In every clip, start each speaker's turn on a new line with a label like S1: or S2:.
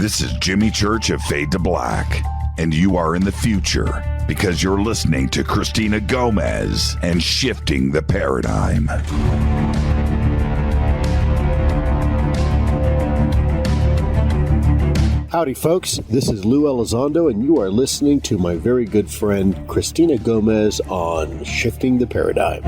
S1: This is Jimmy Church of Fade to Black, and you are in the future because you're listening to Cristina Gomez and Shifting the Paradigm.
S2: Howdy, folks. This is Lou Elizondo, and you are listening to my very good friend Cristina Gomez on Shifting the Paradigm.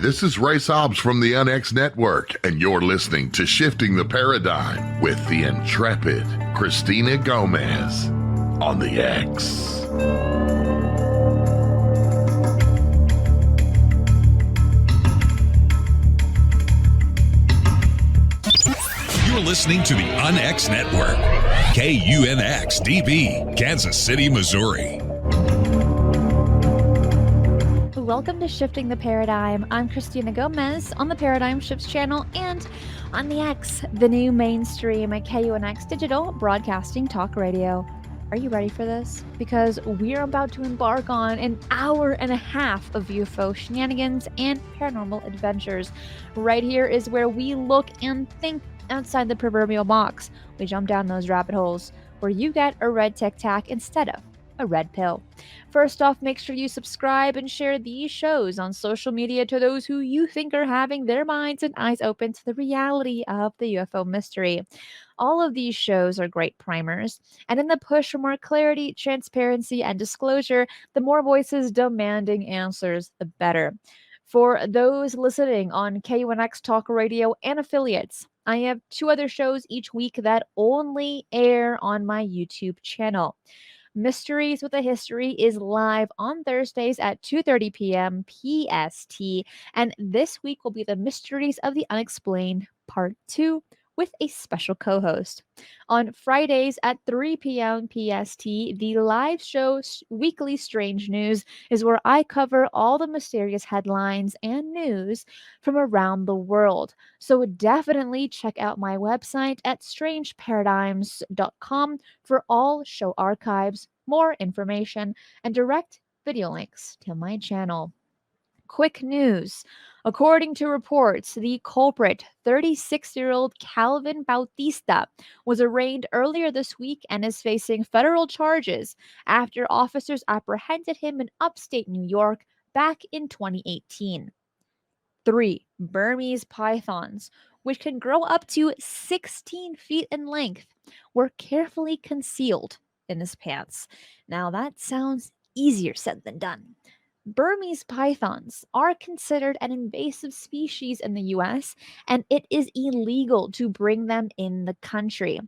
S3: This is Ray Sobbs from the UNX Network, and you're listening to Shifting the Paradigm with the intrepid Cristina Gomez on the X.
S4: You're listening to the UNX Network, KUNX DB, Kansas City, Missouri.
S5: Welcome to Shifting the Paradigm. I'm Cristina Gomez on the Paradigm Shifts channel and on the X, the new mainstream at KUNX Digital Broadcasting Talk Radio. Are you ready for this? Because we're about to embark on an hour and a half of UFO shenanigans and paranormal adventures. Right here is where we look and think outside the proverbial box. We jump down those rabbit holes where you get a red Tic Tac instead of a red pill. First off, make sure you subscribe and share these shows on social media to those who you think are having their minds and eyes open to the reality of the UFO mystery. All of these shows are great primers, and in the push for more clarity, transparency, and disclosure, the more voices demanding answers, the better. For those listening on KUNX Talk Radio and affiliates, I have 2 other shows each week that only air on my YouTube channel. Mysteries with a History is live on Thursdays at 2:30 p.m. PST, and this week will be the Mysteries of the Unexplained Part 2 with a special co-host. On Fridays at 3 p.m. PST, the live show Weekly Strange News is where I cover all the mysterious headlines and news from around the world. So definitely check out my website at strangeparadigms.com for all show archives, more information, and direct video links to my channel. Quick news. According to reports, the culprit, 36-year-old Calvin Bautista, was arraigned earlier this week and is facing federal charges after officers apprehended him in upstate New York back in 2018. 3 Burmese pythons, which can grow up to 16 feet in length, were carefully concealed in his pants. Now that sounds easier said than done. Burmese pythons are considered an invasive species in the US, and it is illegal to bring them in the country.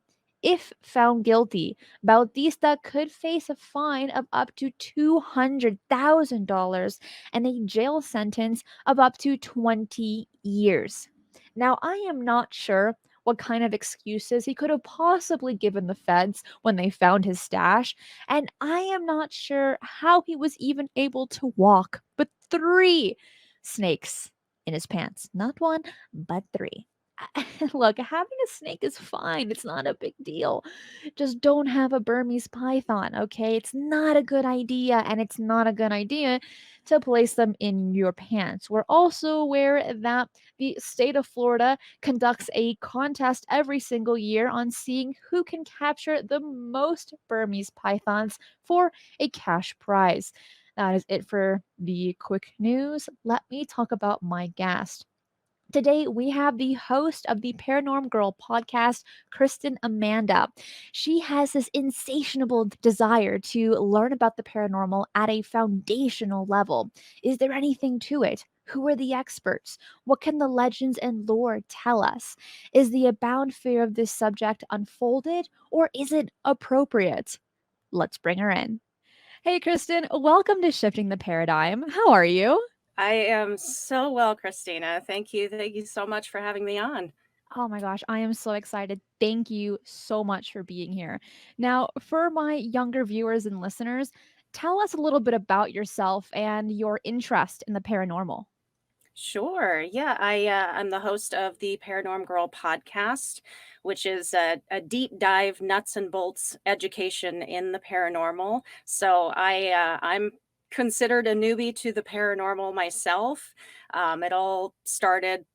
S5: If found guilty, Bautista could face a fine of up to $200,000 and a jail sentence of up to 20 years. Now, I am not sure what kind of excuses he could have possibly given the feds when they found his stash, and I am not sure how he was even able to walk with 3 snakes in his pants. Not 1, but 3. Look, having a snake is fine. It's not a big deal. Just don't have a Burmese python, okay? It's not a good idea, and it's not a good idea to place them in your pants. We're also aware that the state of Florida conducts a contest every single year on seeing who can capture the most Burmese pythons for a cash prize. That is it for the quick news. Let me talk about my guest. Today, we have the host of the Paranormal Girl podcast, Kristen Amanda. She has this insatiable desire to learn about the paranormal at a foundational level. Is there anything to it? Who are the experts? What can the legends and lore tell us? Is the abound fear of this subject unfolded, or is it appropriate? Let's bring her in. Hey, Kristen, welcome to Shifting the Paradigm. How are you?
S6: I am so well, Christina. Thank you. Thank you so much for having me on.
S5: Oh my gosh, I am so excited. Thank you so much for being here. Now, for my younger viewers and listeners, tell us a little bit about yourself and your interest in the paranormal.
S6: Sure. Yeah, I'm the host of the Paranorm Girl podcast, which is a deep dive, nuts and bolts education in the paranormal. So I'm considered a newbie to the paranormal myself. It all started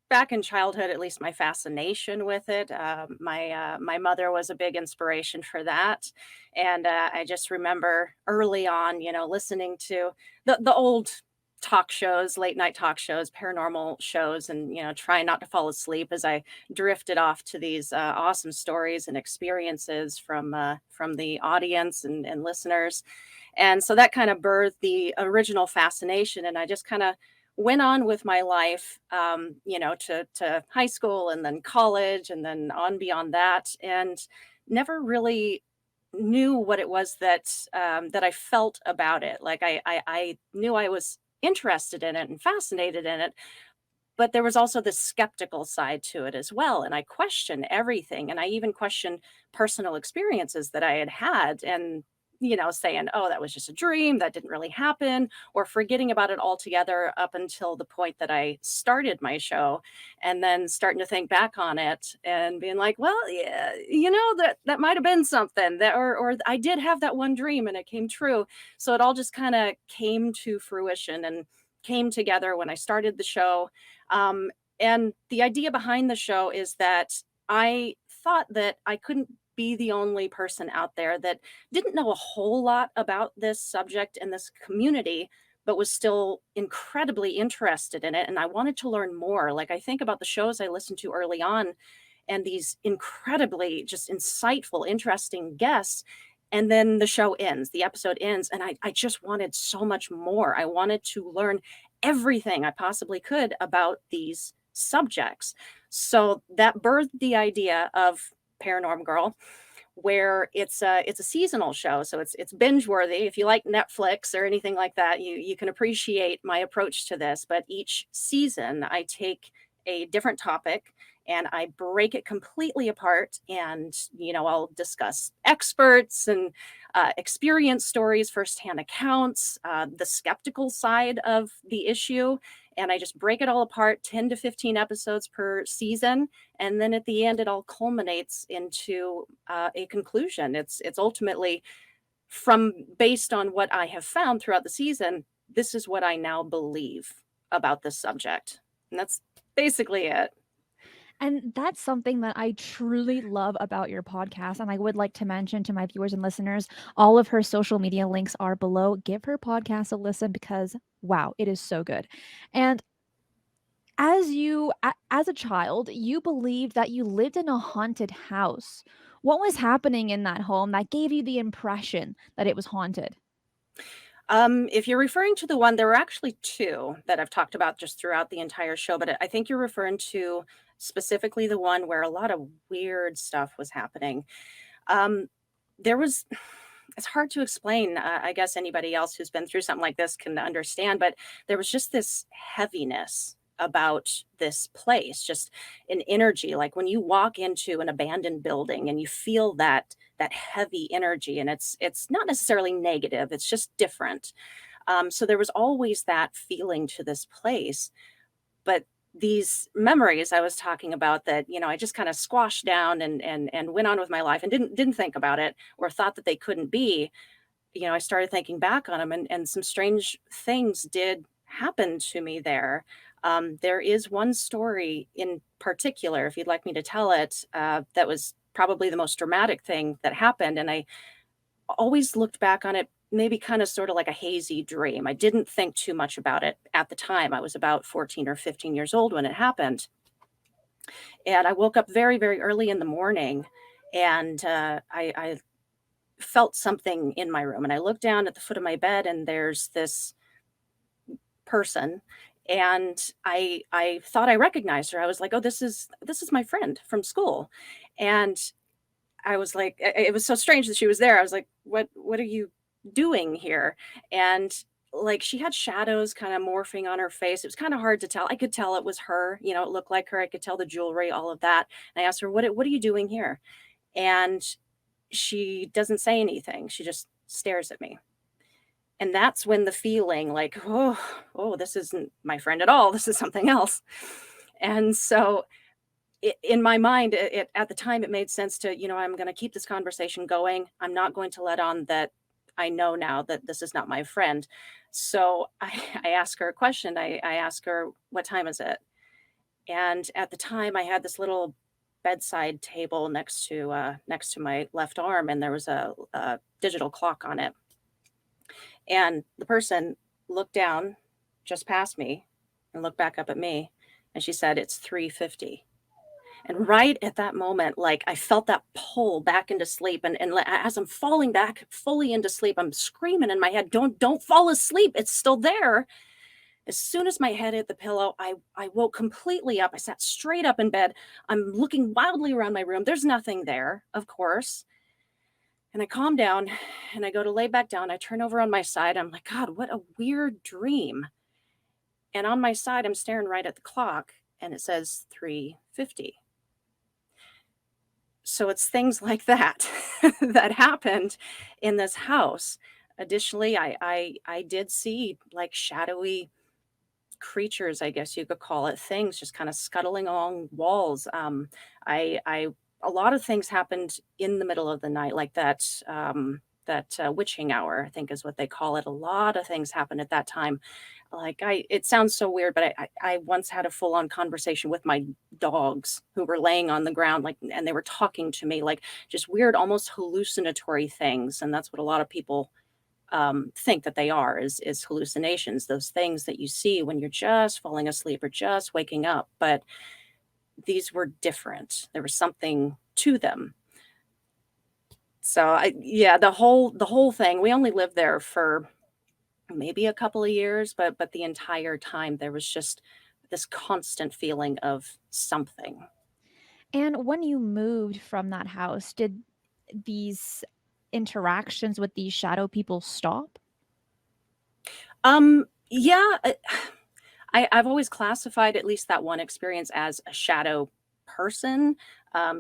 S6: back in childhood, at least my fascination with it. My mother was a big inspiration for that, and I just remember early on, listening to the old talk shows, late night talk shows, paranormal shows, and trying not to fall asleep as I drifted off to these awesome stories and experiences from the audience and listeners. And so that kind of birthed the original fascination, and I just kind of went on with my life, to high school and then college and then on beyond that, and never really knew what it was that I felt about it. Like I knew I was interested in it and fascinated in it, but there was also this skeptical side to it as well. And I questioned everything. And I even questioned personal experiences that I had had, and saying, oh, that was just a dream, that didn't really happen, or forgetting about it altogether up until the point that I started my show, and then starting to think back on it and being like, well, yeah, that might have been something that, or I did have that one dream and it came true. So it all just kind of came to fruition and came together when I started the show. And the idea behind the show is that I thought that I couldn't be the only person out there that didn't know a whole lot about this subject and this community, but was still incredibly interested in it. And I wanted to learn more. Like, I think about the shows I listened to early on and these incredibly just insightful, interesting guests. And then the show ends, the episode ends. And I just wanted so much more. I wanted to learn everything I possibly could about these subjects. So that birthed the idea of Paranorm Girl, where it's a seasonal show, so it's binge worthy. If you like Netflix or anything like that, you can appreciate my approach to this. But each season, I take a different topic and I break it completely apart, and I'll discuss experts and experience stories, firsthand accounts, the skeptical side of the issue. And I just break it all apart, 10 to 15 episodes per season. And then at the end, it all culminates into a conclusion. It's ultimately based on what I have found throughout the season. This is what I now believe about this subject. And that's basically it.
S5: And that's something that I truly love about your podcast. And I would like to mention to my viewers and listeners, all of her social media links are below. Give her podcast a listen because, wow, it is so good. And as a child, you believed that you lived in a haunted house. What was happening in that home that gave you the impression that it was haunted?
S6: If you're referring to the one, there were actually two that I've talked about just throughout the entire show, but I think you're referring to specifically the one where a lot of weird stuff was happening. There was, it's hard to explain. I guess anybody else who's been through something like this can understand, but there was just this heaviness about this place, just an energy. Like when you walk into an abandoned building and you feel that heavy energy, and it's not necessarily negative, it's just different. So there was always that feeling to this place. But these memories I was talking about that, I just kind of squashed down and went on with my life and didn't think about it or thought that they couldn't be, I started thinking back on them, and some strange things did happen to me there. There is one story in particular, if you'd like me to tell it, that was probably the most dramatic thing that happened. And I always looked back on it maybe kind of sort of like a hazy dream. I didn't think too much about it at the time. I was about 14 or 15 years old when it happened. And I woke up very, very early in the morning, and I felt something in my room. And I looked down at the foot of my bed, and there's this person. And I thought I recognized her. I was like, oh, this is my friend from school. And I was like, it was so strange that she was there. I was like, what are you doing here? And like, she had shadows kind of morphing on her face. It was kind of hard to tell. I could tell it was her, it looked like her. I could tell the jewelry, all of that. And I asked her, what are you doing here? And she doesn't say anything. She just stares at me. And that's when the feeling like, oh, this isn't my friend at all. This is something else. And so in my mind, at the time, it made sense to, I'm going to keep this conversation going. I'm not going to let on that I know now that this is not my friend. So I asked her a question. I asked her, what time is it? And at the time, I had this little bedside table next to my left arm, and there was a digital clock on it. And the person looked down just past me and looked back up at me, and she said, it's 3:50. And right at that moment, like I felt that pull back into sleep. And as I'm falling back fully into sleep, I'm screaming in my head, don't fall asleep. It's still there. As soon as my head hit the pillow, I woke completely up. I sat straight up in bed. I'm looking wildly around my room. There's nothing there, of course. And I calm down and I go to lay back down. I turn over on my side. I'm like, God, what a weird dream. And on my side, I'm staring right at the clock and it says 3:50. So it's things like that that happened in this house. Additionally, I did see like shadowy creatures, I guess you could call it, things just kind of scuttling along walls. I a lot of things happened in the middle of the night, like that witching hour, I think is what they call it. A lot of things happened at that time. Like it sounds so weird, but I once had a full on conversation with my dogs who were laying on the ground, like, and they were talking to me, like just weird, almost hallucinatory things. And that's what a lot of people think that they are is hallucinations, those things that you see when you're just falling asleep or just waking up. But these were different. There was something to them. So the whole thing, we only lived there for maybe a couple of years, but the entire time there was just this constant feeling of something.
S5: And when you moved from that house, did these interactions with these shadow people stop?
S6: Yeah, I've always classified at least that one experience as a shadow person,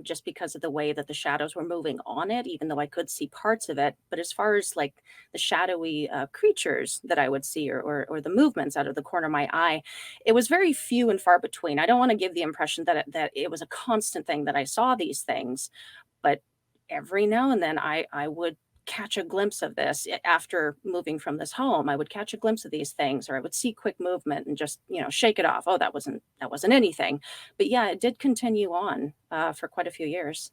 S6: just because of the way that the shadows were moving on it, even though I could see parts of it. But as far as like the shadowy creatures that I would see or the movements out of the corner of my eye, it was very few and far between. I don't want to give the impression that it was a constant thing that I saw these things, but every now and then I would catch a glimpse of this after moving from this home. I would catch a glimpse of these things, or I would see quick movement and just, shake it off. Oh, that wasn't anything. But yeah, it did continue on for quite a few years.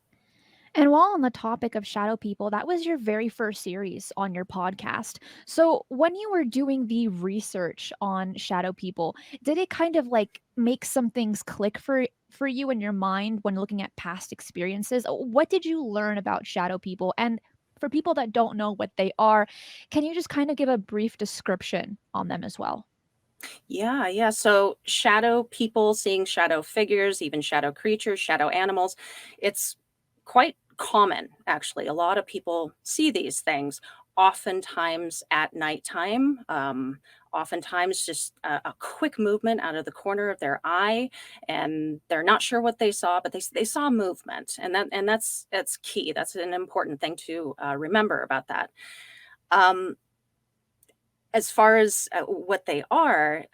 S5: And while on the topic of shadow people, that was your very first series on your podcast. So when you were doing the research on shadow people, did it kind of like make some things click for you in your mind when looking at past experiences? What did you learn about shadow people? And for people that don't know what they are, can you just kind of give a brief description on them as well?
S6: Yeah. So shadow people, seeing shadow figures, even shadow creatures, shadow animals, it's quite common, actually. A lot of people see these things, oftentimes at nighttime, oftentimes just a quick movement out of the corner of their eye, and they're not sure what they saw, but they saw movement, and that's key. That's an important thing to remember about that. Um, as far as what they are,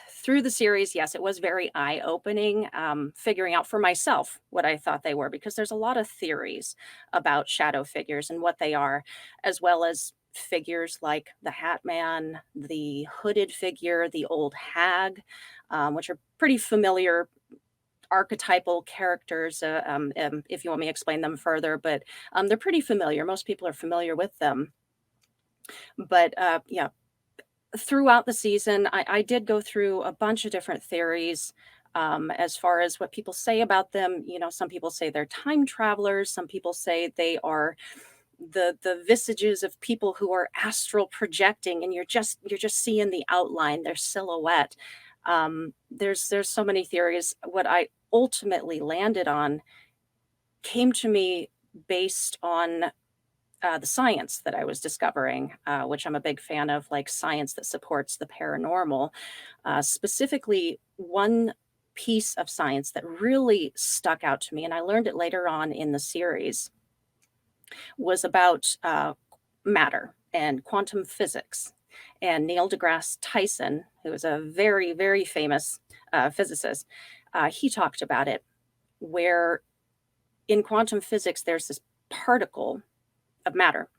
S6: through the series, yes, it was very eye-opening, figuring out for myself what I thought they were, because there's a lot of theories about shadow figures and what they are, as well as figures like the Hat Man, the hooded figure, the old hag, which are pretty familiar archetypal characters, if you want me to explain them further, but they're pretty familiar. Most people are familiar with them. But yeah, throughout the season, I did go through a bunch of different theories as far as what people say about them. Some people say they're time travelers. Some people say they are the visages of people who are astral projecting, and you're just seeing the outline, their silhouette. There's so many theories. What I ultimately landed on came to me based on the science that I was discovering, which I'm a big fan of, like science that supports the paranormal. Specifically, one piece of science that really stuck out to me, and I learned it later on in the series, was about matter and quantum physics. And Neil deGrasse Tyson, who is a very, very famous physicist, he talked about it, where in quantum physics, there's this particle of matter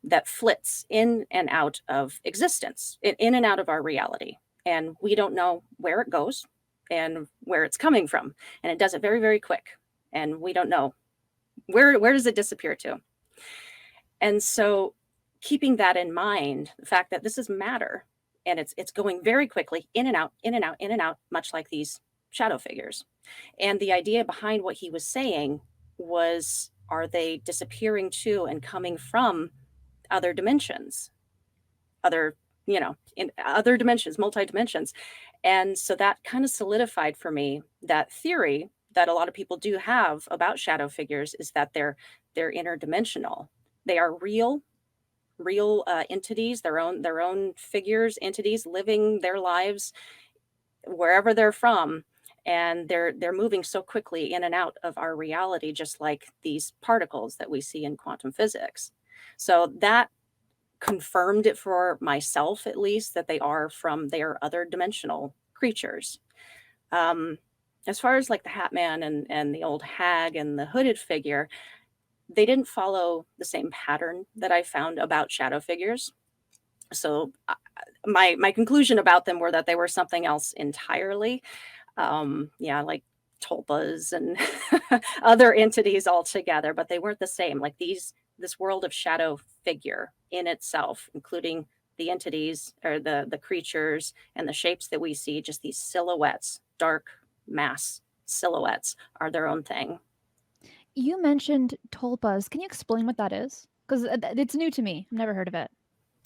S6: that flits in and out of existence, in and out of our reality. And we don't know where it goes and where it's coming from. And it does it very, very quick. And we don't know where does it disappear to. And so keeping that in mind, the fact that this is matter and it's going very quickly in and out, in and out, in and out, much like these shadow figures. And the idea behind what he was saying was, are they disappearing to and coming from other dimensions, in other dimensions, multi-dimensions? And so that kind of solidified for me that theory that a lot of people do have about shadow figures, is that they're interdimensional. They are real entities, their own figures, entities living their lives wherever they're from. And they're moving so quickly in and out of our reality, just like these particles that we see in quantum physics. So that confirmed it for myself, at least, that they are other dimensional creatures. As far as like the Hat Man and the old hag and the hooded figure, they didn't follow the same pattern that I found about shadow figures. So my conclusion about them were that they were something else entirely. Like tulpas and other entities altogether, but they weren't the same. Like this world of shadow figure in itself, including the entities or the creatures and the shapes that we see, just these silhouettes, dark mass silhouettes, are their own thing.
S5: You mentioned tulpas. Can you explain what that is? Because it's new to me. I've never heard of it.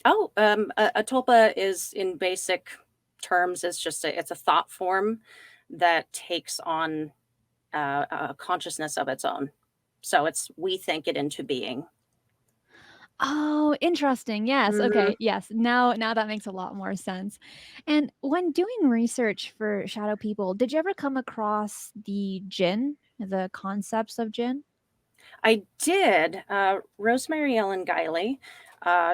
S6: Oh, a tulpa is, in basic terms, it's a thought form that takes on a consciousness of its own. So we think it into being.
S5: Oh, interesting. Yes. Okay. Yes. Now that makes a lot more sense. And when doing research for shadow people, did you ever come across the jinn, the concepts of jinn?
S6: I did. Rosemary Ellen Guiley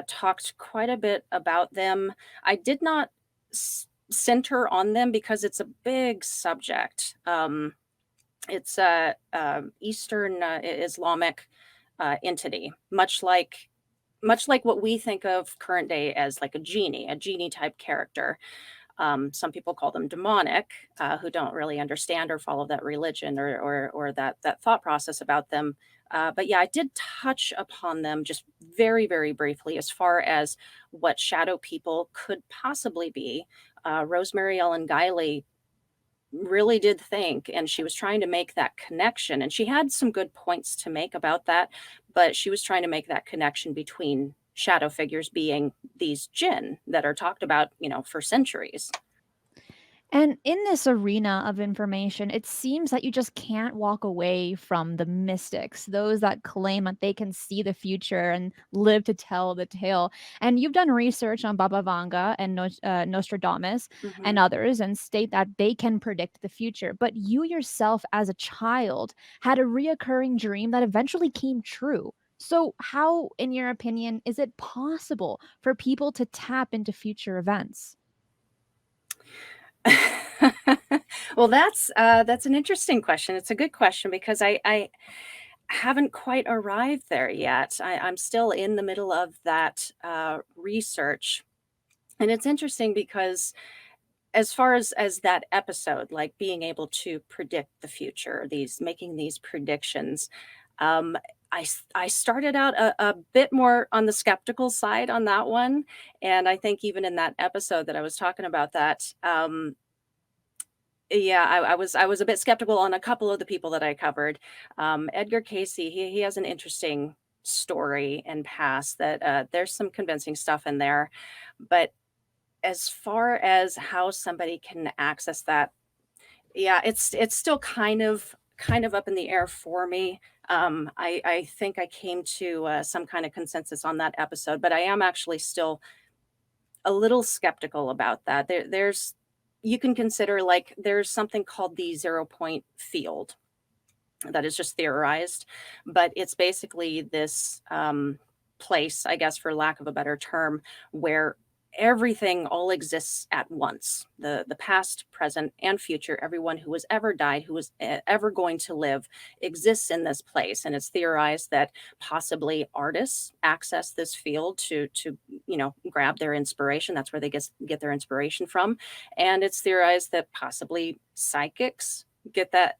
S6: talked quite a bit about them. I did not center on them because it's a big subject. It's a Eastern Islamic entity, much like what we think of current day as like a genie type character. Some people call them demonic, who don't really understand or follow that religion or that thought process about them. But yeah, I did touch upon them just very, very briefly as far as what shadow people could possibly be. Rosemary Ellen Guiley really did think, and she was trying to make that connection, and she had some good points to make about that, but she was trying to make that connection between shadow figures being these jinn that are talked about, for centuries.
S5: And in this arena of information, it seems that you just can't walk away from the mystics, those that claim that they can see the future and live to tell the tale. And you've done research on Baba Vanga and Nostradamus and others, and state that they can predict the future. But you yourself, as a child, had a reoccurring dream that eventually came true. So how, in your opinion, is it possible for people to tap into future events?
S6: Well, that's an interesting question. It's a good question because I haven't quite arrived there yet. I'm still in the middle of that research. And it's interesting because as far as that episode, like being able to predict the future, making these predictions, I started out a bit more on the skeptical side on that one. And I think even in that episode that I was talking about that, I was a bit skeptical on a couple of the people that I covered. Edgar Cayce, he has an interesting story and past that there's some convincing stuff in there. But as far as how somebody can access that, it's still kind of up in the air for me. I think I came to some kind of consensus on that episode, but I am actually still a little skeptical about that. You can consider, like, there's something called the 0 point field that is just theorized, but it's basically this place, I guess, for lack of a better term, where everything all exists at once. The past, present, and future, everyone who has ever died, who is ever going to live, exists in this place. And it's theorized that possibly artists access this field to grab their inspiration. That's where they get their inspiration from. And it's theorized that possibly psychics get that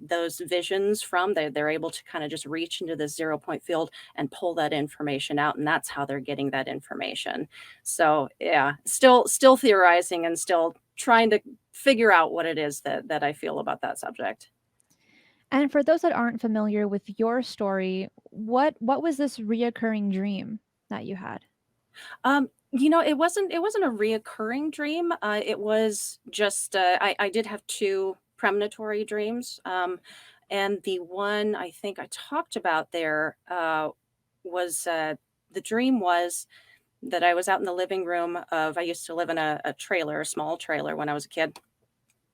S6: those visions from. They're able to kind of just reach into this 0 point field and pull that information out, and that's how they're getting that information. So yeah, still theorizing and still trying to figure out what it is that I feel about that subject.
S5: And for those that aren't familiar with your story, what was this reoccurring dream that you had?
S6: It wasn't a reoccurring dream. It was just I did have two premonitory dreams. And the one I think I talked about there was the dream was that I was out in the living room I used to live in a trailer, a small trailer when I was a kid.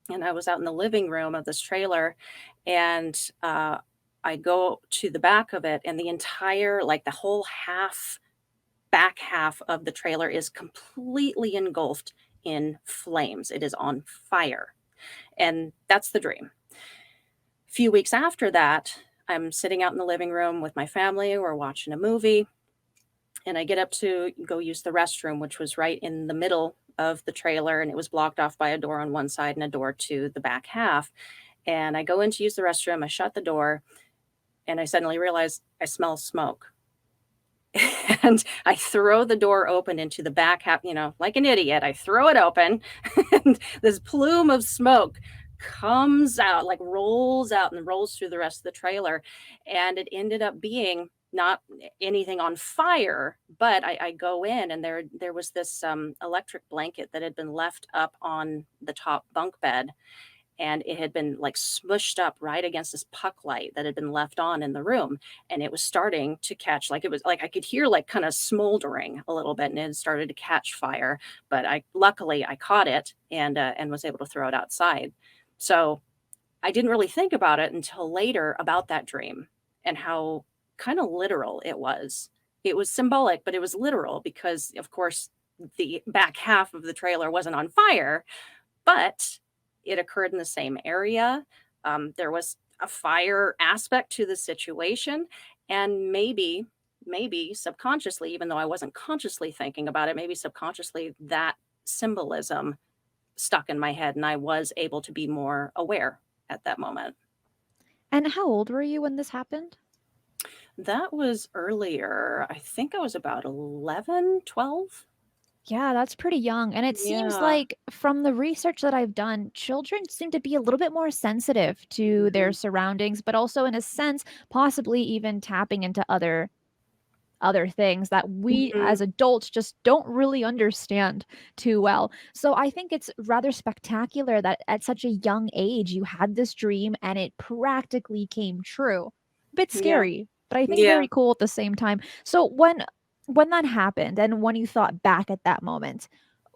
S6: And I was out in the living room of this trailer, and I go to the back of it, and the entire, like the whole back half of the trailer is completely engulfed in flames. It is on fire. And that's the dream. A few weeks after that, I'm sitting out in the living room with my family. We're watching a movie, and I get up to go use the restroom, which was right in the middle of the trailer, and it was blocked off by a door on one side and a door to the back half. And I go in to use the restroom. I shut the door, and I suddenly realize I smell smoke. And I throw the door open into the back half, like an idiot. I throw it open, and this plume of smoke comes out, like rolls out and rolls through the rest of the trailer. And it ended up being not anything on fire, but I go in, and there was this electric blanket that had been left up on the top bunk bed. And it had been like smushed up right against this puck light that had been left on in the room. And it was starting to catch, like it was like I could hear like kind of smoldering a little bit, and it had started to catch fire. But luckily I caught it and was able to throw it outside. So I didn't really think about it until later about that dream and how kind of literal it was. It was symbolic, but it was literal because, of course, the back half of the trailer wasn't on fire, but it occurred in the same area. There was a fire aspect to the situation, and maybe subconsciously, even though I wasn't consciously thinking about it, maybe subconsciously that symbolism stuck in my head, and I was able to be more aware at that moment.
S5: And how old were you when this happened?
S6: That was earlier. I think I was about 11, 12.
S5: Yeah, that's pretty young. And it seems
S6: Yeah.
S5: like from the research that I've done, children seem to be a little bit more sensitive to their surroundings, but also in a sense, possibly even tapping into other things that we as adults just don't really understand too well. So I think it's rather spectacular that at such a young age you had this dream and it practically came true. Bit scary, but I think very cool at the same time. So when that happened and when you thought back at that moment,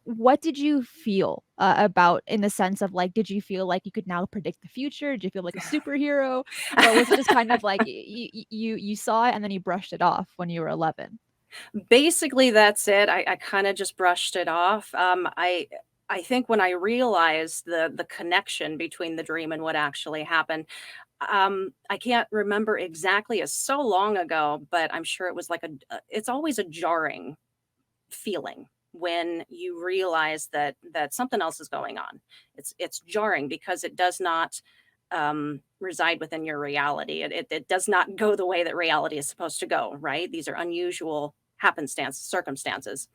S5: what did you feel about, in the sense of like, did you feel like you could now predict the future? Did you feel like a superhero? Or was it just kind of like you saw it and then you brushed it off when you were 11?
S6: Basically, that's it. I kind of just brushed it off. I think when I realized the connection between the dream and what actually happened, I can't remember exactly. It's so long ago, but I'm sure it was like it's always a jarring feeling when you realize that something else is going on. It's jarring because it does not reside within your reality. It does not go the way that reality is supposed to go, right? These are unusual circumstances.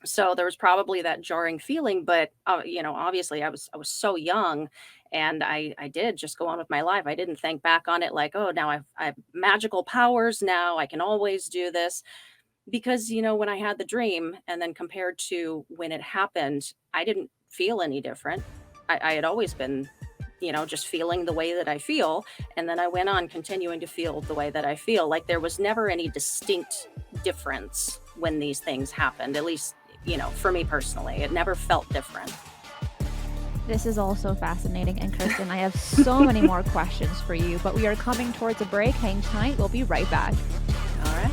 S6: So there was probably that jarring feeling, but obviously I was so young, and I did just go on with my life. I didn't think back on it like, oh, now I have magical powers. Now I can always do this. Because, when I had the dream and then compared to when it happened, I didn't feel any different. I had always been, just feeling the way that I feel. And then I went on continuing to feel the way that I feel. Like there was never any distinct difference when these things happened, at least, for me personally. It never felt different.
S5: This is all so fascinating. And Kristen, I have so many more questions for you, but we are coming towards a break. Hang tight. We'll be right back.
S6: All right.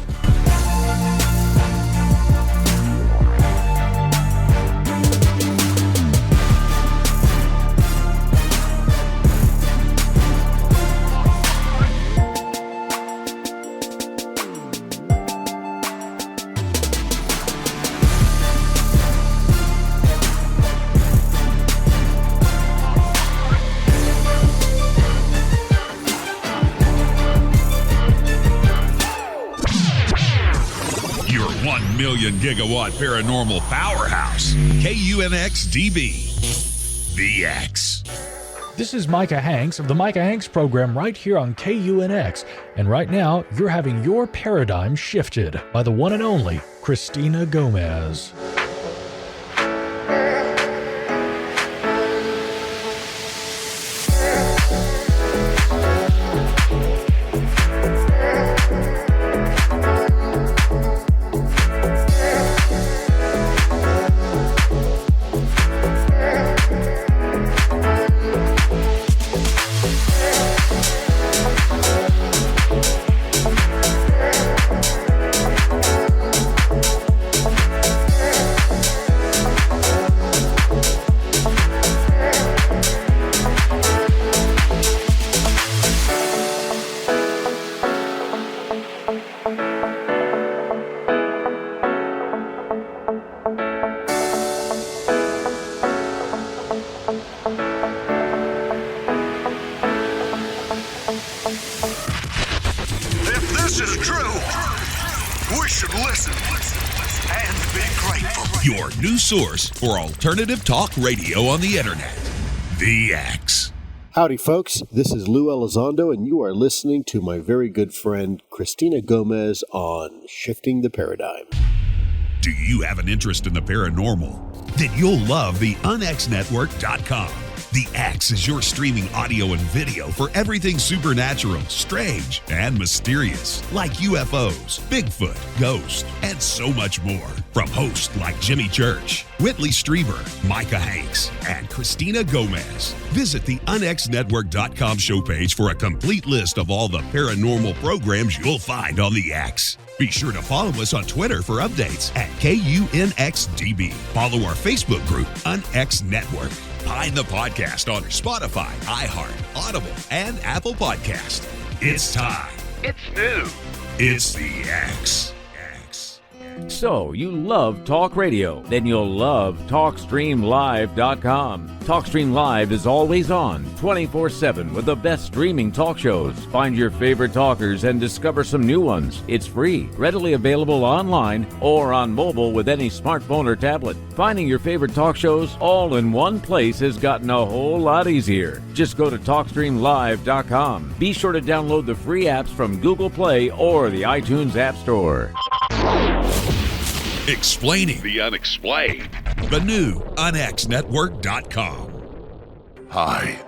S4: gigawatt paranormal powerhouse, KUNX DB, The X.
S7: This is Micah Hanks of the Micah Hanks program right here on KUNX. And right now, you're having your paradigm shifted by the one and only Cristina Gomez.
S4: Your new source for alternative talk radio on the internet. The X.
S2: Howdy, folks. This is Lou Elizondo, and you are listening to my very good friend Cristina Gomez on Shifting the Paradigm.
S4: Do you have an interest in the paranormal? Then you'll love the unxnetwork.com. The X is your streaming audio and video for everything supernatural, strange, and mysterious, like UFOs, Bigfoot, ghosts, and so much more. From hosts like Jimmy Church, Whitley Strieber, Micah Hanks, and Cristina Gomez. Visit the unxnetwork.com show page for a complete list of all the paranormal programs you'll find on the X. Be sure to follow us on Twitter for updates at KUNXDB. Follow our Facebook group, UNX Network. Find the podcast on Spotify, iHeart, Audible, and Apple Podcast. It's time.
S8: It's new.
S4: It's the X.
S8: So, you love talk radio? Then you'll love TalkstreamLive.com. Talkstream Live is always on, 24/7 with the best streaming talk shows. Find your favorite talkers and discover some new ones. It's free, readily available online or on mobile with any smartphone or tablet. Finding your favorite talk shows all in one place has gotten a whole lot easier. Just go to TalkstreamLive.com. Be sure to download the free apps from Google Play or the iTunes App Store.
S4: Explaining
S3: The unexplained.
S4: the new unxnetwork.com.
S3: Hi.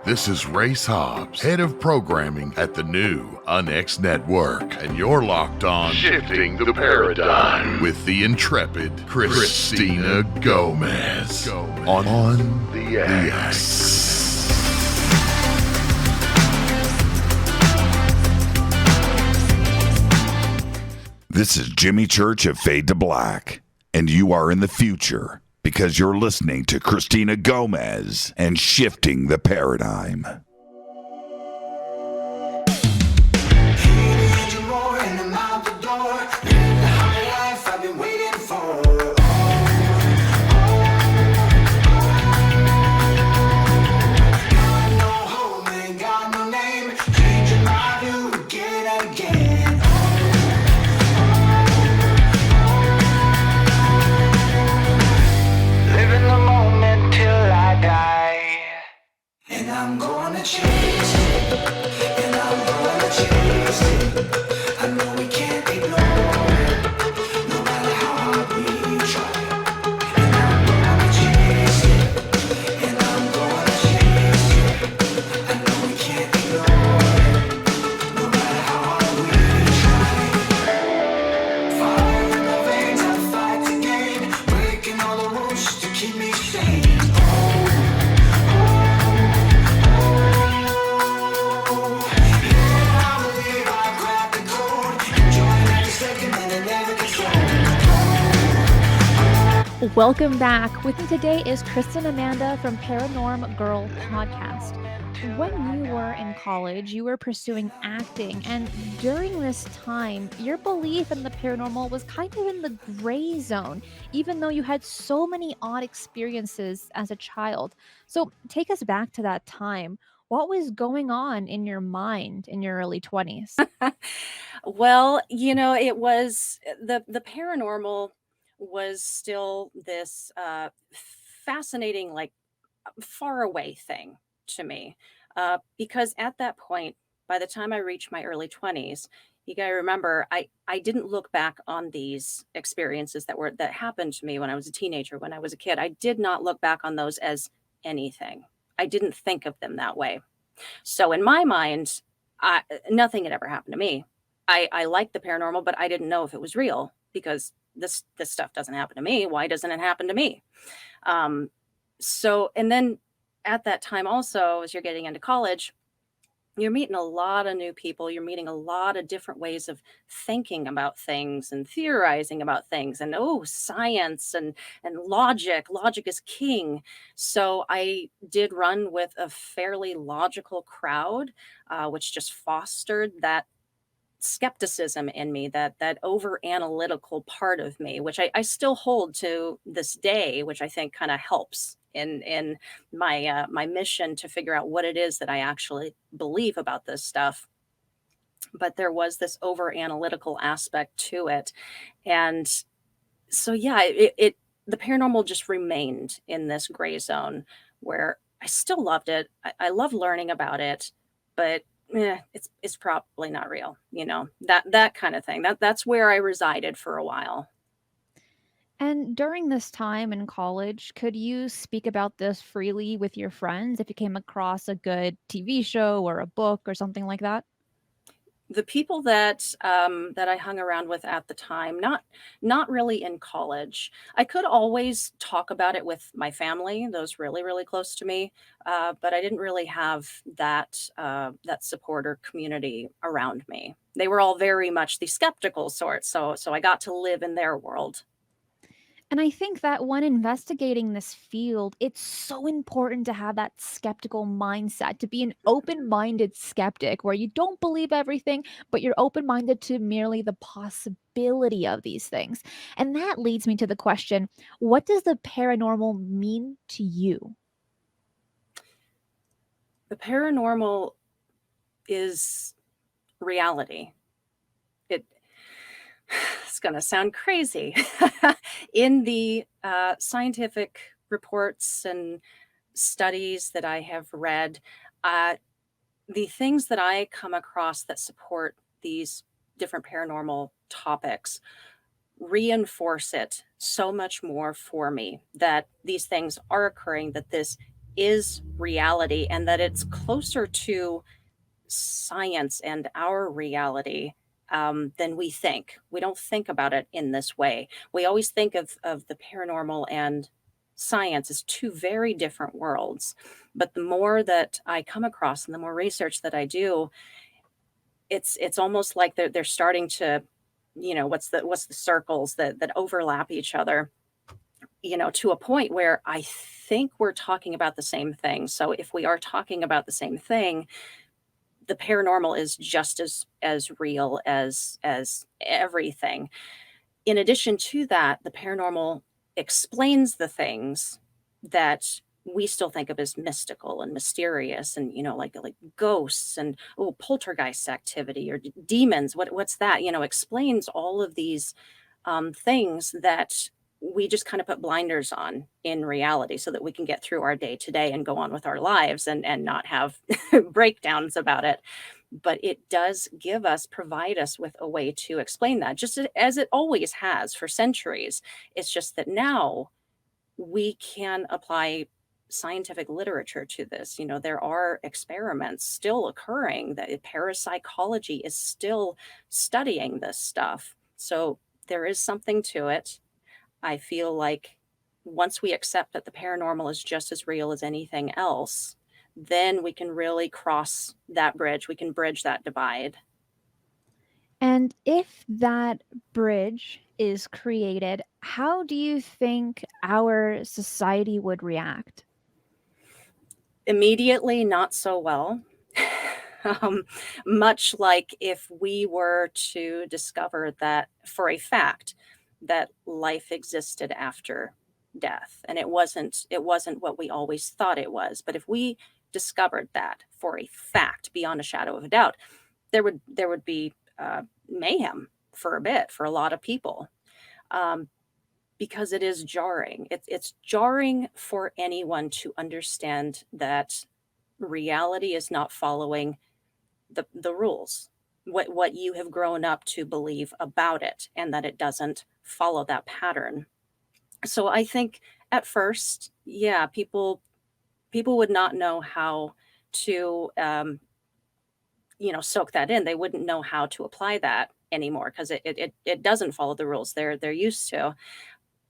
S3: This is Race Hobbs, head of programming at the new UNX Network, and you're locked on Shifting the Paradigm with the intrepid Cristina Gomez on the X.
S1: This is Jimmy Church of Fade to Black, and you are in the future because you're listening to Cristina Gomez and Shifting the Paradigm.
S5: Welcome back. With me today is Kristen Amanda from Paranormal Girl Podcast. When you were in college, you were pursuing acting, and during this time, your belief in the paranormal was kind of in the gray zone, even though you had so many odd experiences as a child. So take us back to that time. What was going on in your mind in your early 20s?
S6: Well, it was the paranormal was still this fascinating, like far away thing to me, because at that point, by the time I reached my early 20s, you got to remember, I didn't look back on these experiences that happened to me when I was a teenager, when I was a kid. I did not look back on those as anything. I didn't think of them that way. So in my mind, nothing had ever happened to me. I liked the paranormal, but I didn't know if it was real because this stuff doesn't happen to me. Why doesn't it happen to me? Um, and then at that time also, as you're getting into college, you're meeting a lot of new people. You're meeting a lot of different ways of thinking about things and theorizing about things, and science and logic. Logic is king. So I did run with a fairly logical crowd, which just fostered that skepticism in me, that over analytical part of me, which I still hold to this day, which I think kind of helps in my mission to figure out what it is that I actually believe about this stuff. But there was this over analytical aspect to it, and so yeah, the paranormal just remained in this gray zone where I still loved it. I love learning about it, but it's probably not real, that kind of thing. That's where I resided for a while.
S5: And during this time in college, could you speak about this freely with your friends if you came across a good TV show or a book or something like that?
S6: The people that I hung around with at the time, not really in college. I could always talk about it with my family, those really really close to me, but I didn't really have that support or community around me. They were all very much the skeptical sort, so I got to live in their world.
S5: And I think that when investigating this field, it's so important to have that skeptical mindset, to be an open minded skeptic where you don't believe everything, but you're open minded to merely the possibility of these things. And that leads me to the question, what does the paranormal mean to you?
S6: The paranormal is reality. It it's going to sound crazy. In the scientific reports and studies that I have read, uh, the things that I come across that support these different paranormal topics reinforce it so much more for me that these things are occurring, that this is reality, and that it's closer to science and our reality than we think. We don't think about it in this way. We always think of the paranormal and science as two very different worlds. But the more that I come across and the more research that I do, it's almost like they're starting to, what's the circles that overlap each other, to a point where I think we're talking about the same thing. So if we are talking about the same thing, the paranormal is just as real as everything. In addition to that, the paranormal explains the things that we still think of as mystical and mysterious, and like ghosts and poltergeist activity or demons. What's that? Explains all of these things that we just kind of put blinders on in reality so that we can get through our day to day and go on with our lives and not have breakdowns about it. But it does provide us with a way to explain that, just as it always has for centuries. It's just that now we can apply scientific literature to this. There are experiments still occurring, that parapsychology is still studying this stuff. So there is something to it. I feel like once we accept that the paranormal is just as real as anything else, then we can really cross that bridge. We can bridge that divide.
S5: And if that bridge is created, how do you think our society would react?
S6: Immediately, not so well. um, Much like if we were to discover that for a fact that life existed after death, and it wasn't what we always thought it was. But if we discovered that for a fact, beyond a shadow of a doubt, there would be mayhem for a bit for a lot of people, because it is jarring. It's jarring for anyone to understand that reality is not following the rules, what you have grown up to believe about it, and that it doesn't follow that pattern. So I think at first, yeah, people would not know how to soak that in. They wouldn't know how to apply that anymore, because it doesn't follow the rules they're used to.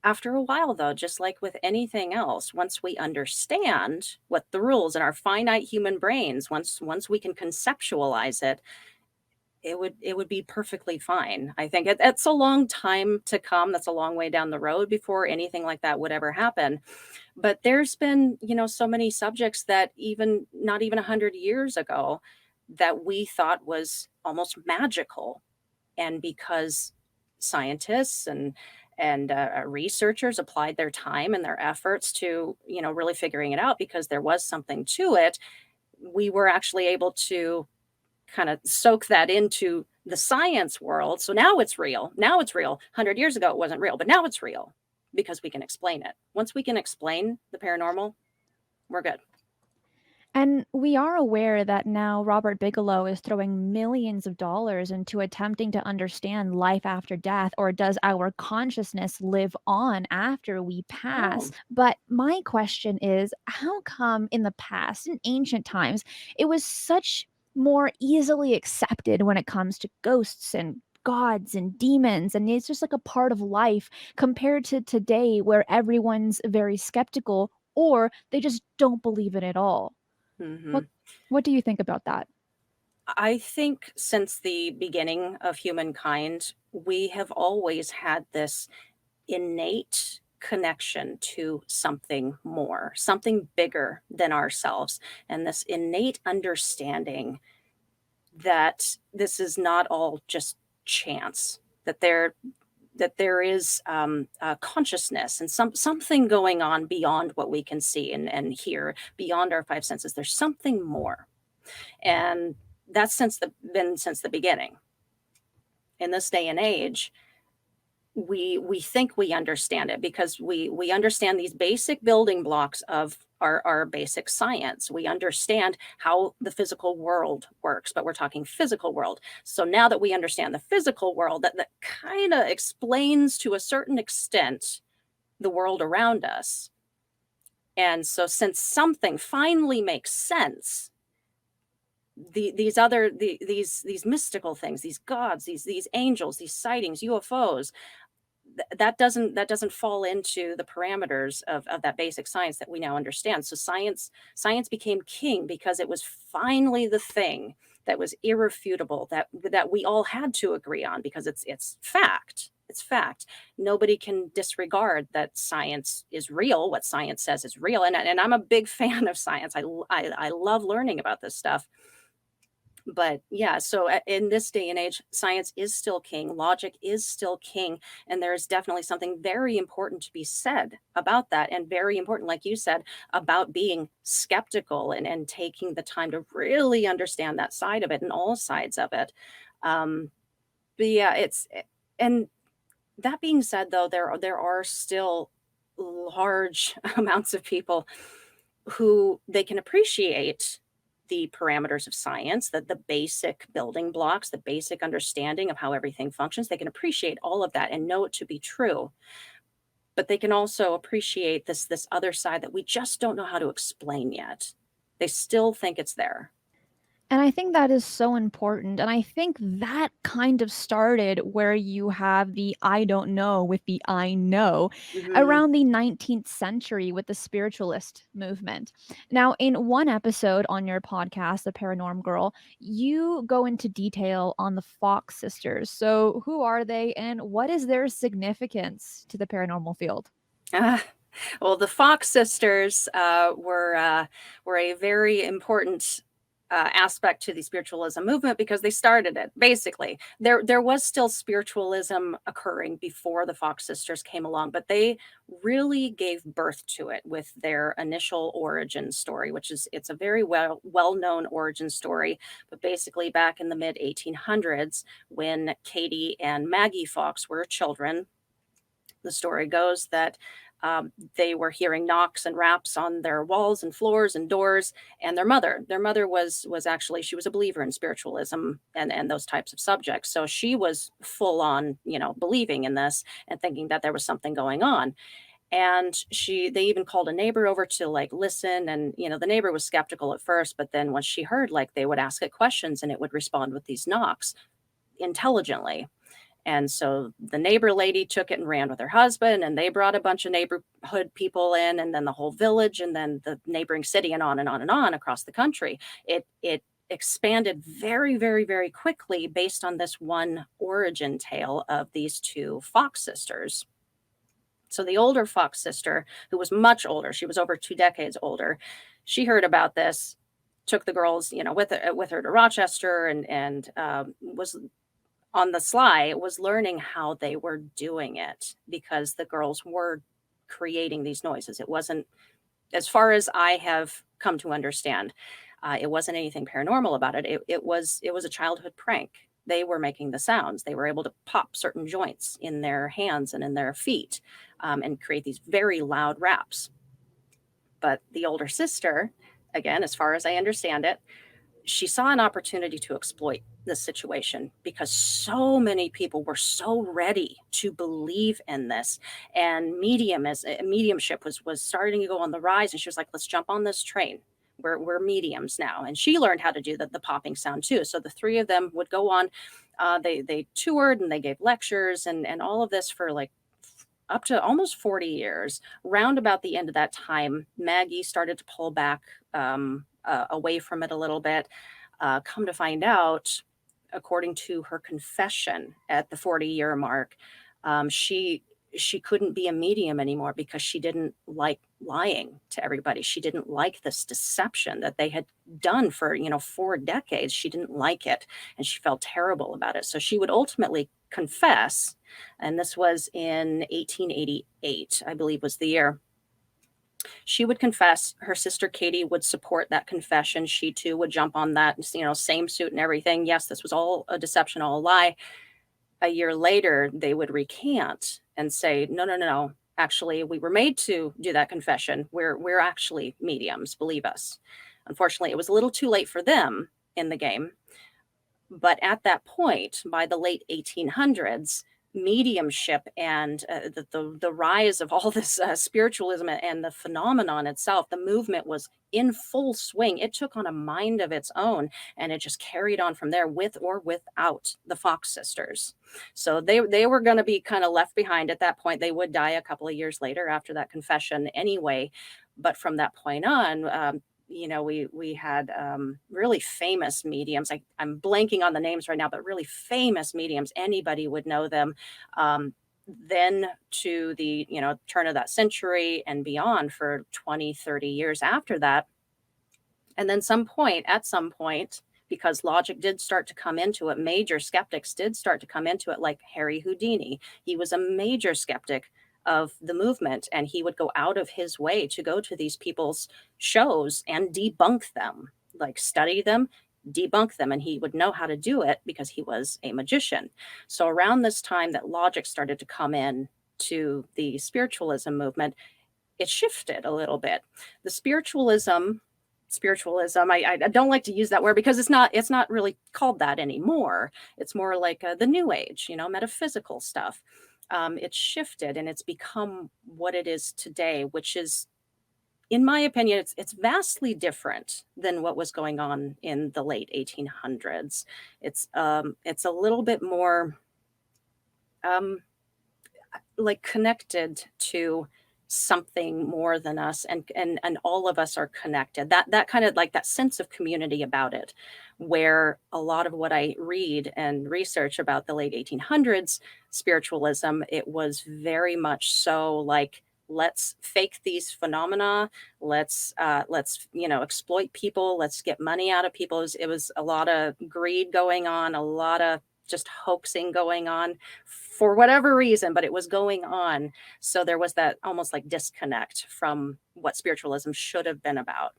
S6: After a while, though, just like with anything else, once we understand what the rules in our finite human brains, once we can conceptualize it, it would be perfectly fine. I think it's a long time to come. That's a long way down the road before anything like that would ever happen. But there's been, so many subjects that not even 100 years ago that we thought was almost magical. And because scientists and researchers applied their time and their efforts to, really figuring it out, because there was something to it, we were actually able to kind of soak that into the science world. So now it's real. 100 years ago, it wasn't real, but now it's real because we can explain it. Once we can explain the paranormal, we're good.
S5: And we are aware that now Robert Bigelow is throwing millions of dollars into attempting to understand life after death, or does our consciousness live on after we pass? But my question is, how come in the past, in ancient times, it was such more easily accepted when it comes to ghosts and gods and demons, and it's just like a part of life, compared to today where everyone's very skeptical, or they just don't believe it at all?
S6: Mm-hmm.
S5: What do you think about that?
S6: I think since the beginning of humankind, we have always had this innate connection to something more, something bigger than ourselves, and this innate understanding that this is not all just chance, that there is consciousness and something going on beyond what we can see and hear, beyond our five senses. There's something more, and that's been since the beginning. In this day and age, we think we understand it because we understand these basic building blocks of our basic science. We understand how the physical world works, but we're talking physical world. So now that we understand the physical world, that kind of explains to a certain extent the world around us. And so since something finally makes sense, these mystical things, these gods, these angels, these sightings, UFOs, that doesn't fall into the parameters of that basic science that we now understand. So science became king because it was finally the thing that was irrefutable, that we all had to agree on, because it's fact. It's fact. Nobody can disregard that science is real. What science says is real. And I'm a big fan of science. I love learning about this stuff. But yeah, so in this day and age, science is still king, logic is still king, and there's definitely something very important to be said about that, and very important, like you said, about being skeptical and taking the time to really understand that side of it and all sides of it. But yeah, and that being said, though, there are still large amounts of people who they can appreciate the parameters of science, that the basic building blocks, the basic understanding of how everything functions. They can appreciate all of that and know it to be true. But they can also appreciate this other side that we just don't know how to explain yet. They still think it's there.
S5: And I think that is so important. And I think that kind of started where you have the I don't know with the I know around the 19th century with the spiritualist movement. Now, in one episode on your podcast, The Paranormal Girl, you go into detail on the Fox sisters. So who are they and what is their significance to the paranormal field?
S6: Well, the Fox sisters were a very important aspect to the spiritualism movement because they started it. Basically, there was still spiritualism occurring before the Fox sisters came along, but they really gave birth to it with their initial origin story, which is it's a very well-known origin story. But basically, back in the mid 1800s, when Katie and Maggie Fox were children, the story goes that they were hearing knocks and raps on their walls and floors and doors, and their mother was actually, she was a believer in spiritualism and those types of subjects. So she was full on, believing in this and thinking that there was something going on. And they even called a neighbor over to like listen, and the neighbor was skeptical at first, but then when she heard, like, they would ask it questions and it would respond with these knocks intelligently. And so the neighbor lady took it and ran with her husband, and they brought a bunch of neighborhood people in, and then the whole village, and then the neighboring city, and on and on and on across the country. It expanded very, very, very quickly based on this one origin tale of these two Fox sisters. So the older Fox sister, who was much older, she was over 2 decades older, she heard about this, took the girls, with her to Rochester, and was on the sly, was learning how they were doing it, because the girls were creating these noises. It wasn't, as far as I have come to understand, it wasn't anything paranormal about it. It was a childhood prank. They were making the sounds. They were able to pop certain joints in their hands and in their feet, and create these very loud raps. But the older sister, again, as far as I understand it, she saw an opportunity to exploit this situation because so many people were so ready to believe in this, and mediumship was starting to go on the rise. And she was like, let's jump on this train. We're mediums now. And she learned how to do the popping sound too. So the three of them would go on. They toured and they gave lectures and all of this for like up to almost 40 years. Round about the end of that time, Maggie started to pull back away from it a little bit. Come to find out, according to her confession at the 40-year mark, she couldn't be a medium anymore because she didn't like lying to everybody. She didn't like this deception that they had done for 4 decades. She didn't like it, and she felt terrible about it. So she would ultimately confess, and this was in 1888, I believe was the year. She would confess. Her sister Katie would support that confession. She too would jump on that, same suit and everything. Yes, this was all a deception, all a lie. A year later, they would recant and say, no. Actually, we were made to do that confession. We're actually mediums. Believe us. Unfortunately, it was a little too late for them in the game. But at that point, by the late 1800s, mediumship and the rise of all this spiritualism and the phenomenon itself, the movement was in full swing. It took on a mind of its own, and it just carried on from there, with or without the Fox sisters. So they were going to be kind of left behind at that point. They would die a couple of years later after that confession anyway. But from that point on, we had really famous mediums. I'm blanking on the names right now, but really famous mediums. Anybody would know them. Then to the turn of that century and beyond, for 20, 30 years after that. And then at some point, because logic did start to come into it, major skeptics did start to come into it, like Harry Houdini. He was a major skeptic of the movement, and he would go out of his way to go to these people's shows and debunk them, like study them, debunk them, and he would know how to do it because he was a magician. So around this time that logic started to come in to the spiritualism movement, it shifted a little bit. The spiritualism, I don't like to use that word because it's not really called that anymore. It's more like the new age, metaphysical stuff. It's shifted and it's become what it is today, which is, in my opinion, it's vastly different than what was going on in the late 1800s. It's a little bit more like connected to something more than us, and all of us are connected. That kind of like that sense of community about it, where a lot of what I read and research about the late 1800s spiritualism, it was very much so like let's fake these phenomena. Let's exploit people. Let's get money out of people. It was a lot of greed going on, a lot of just hoaxing going on for whatever reason, but it was going on. So there was that almost like disconnect from what spiritualism should have been about.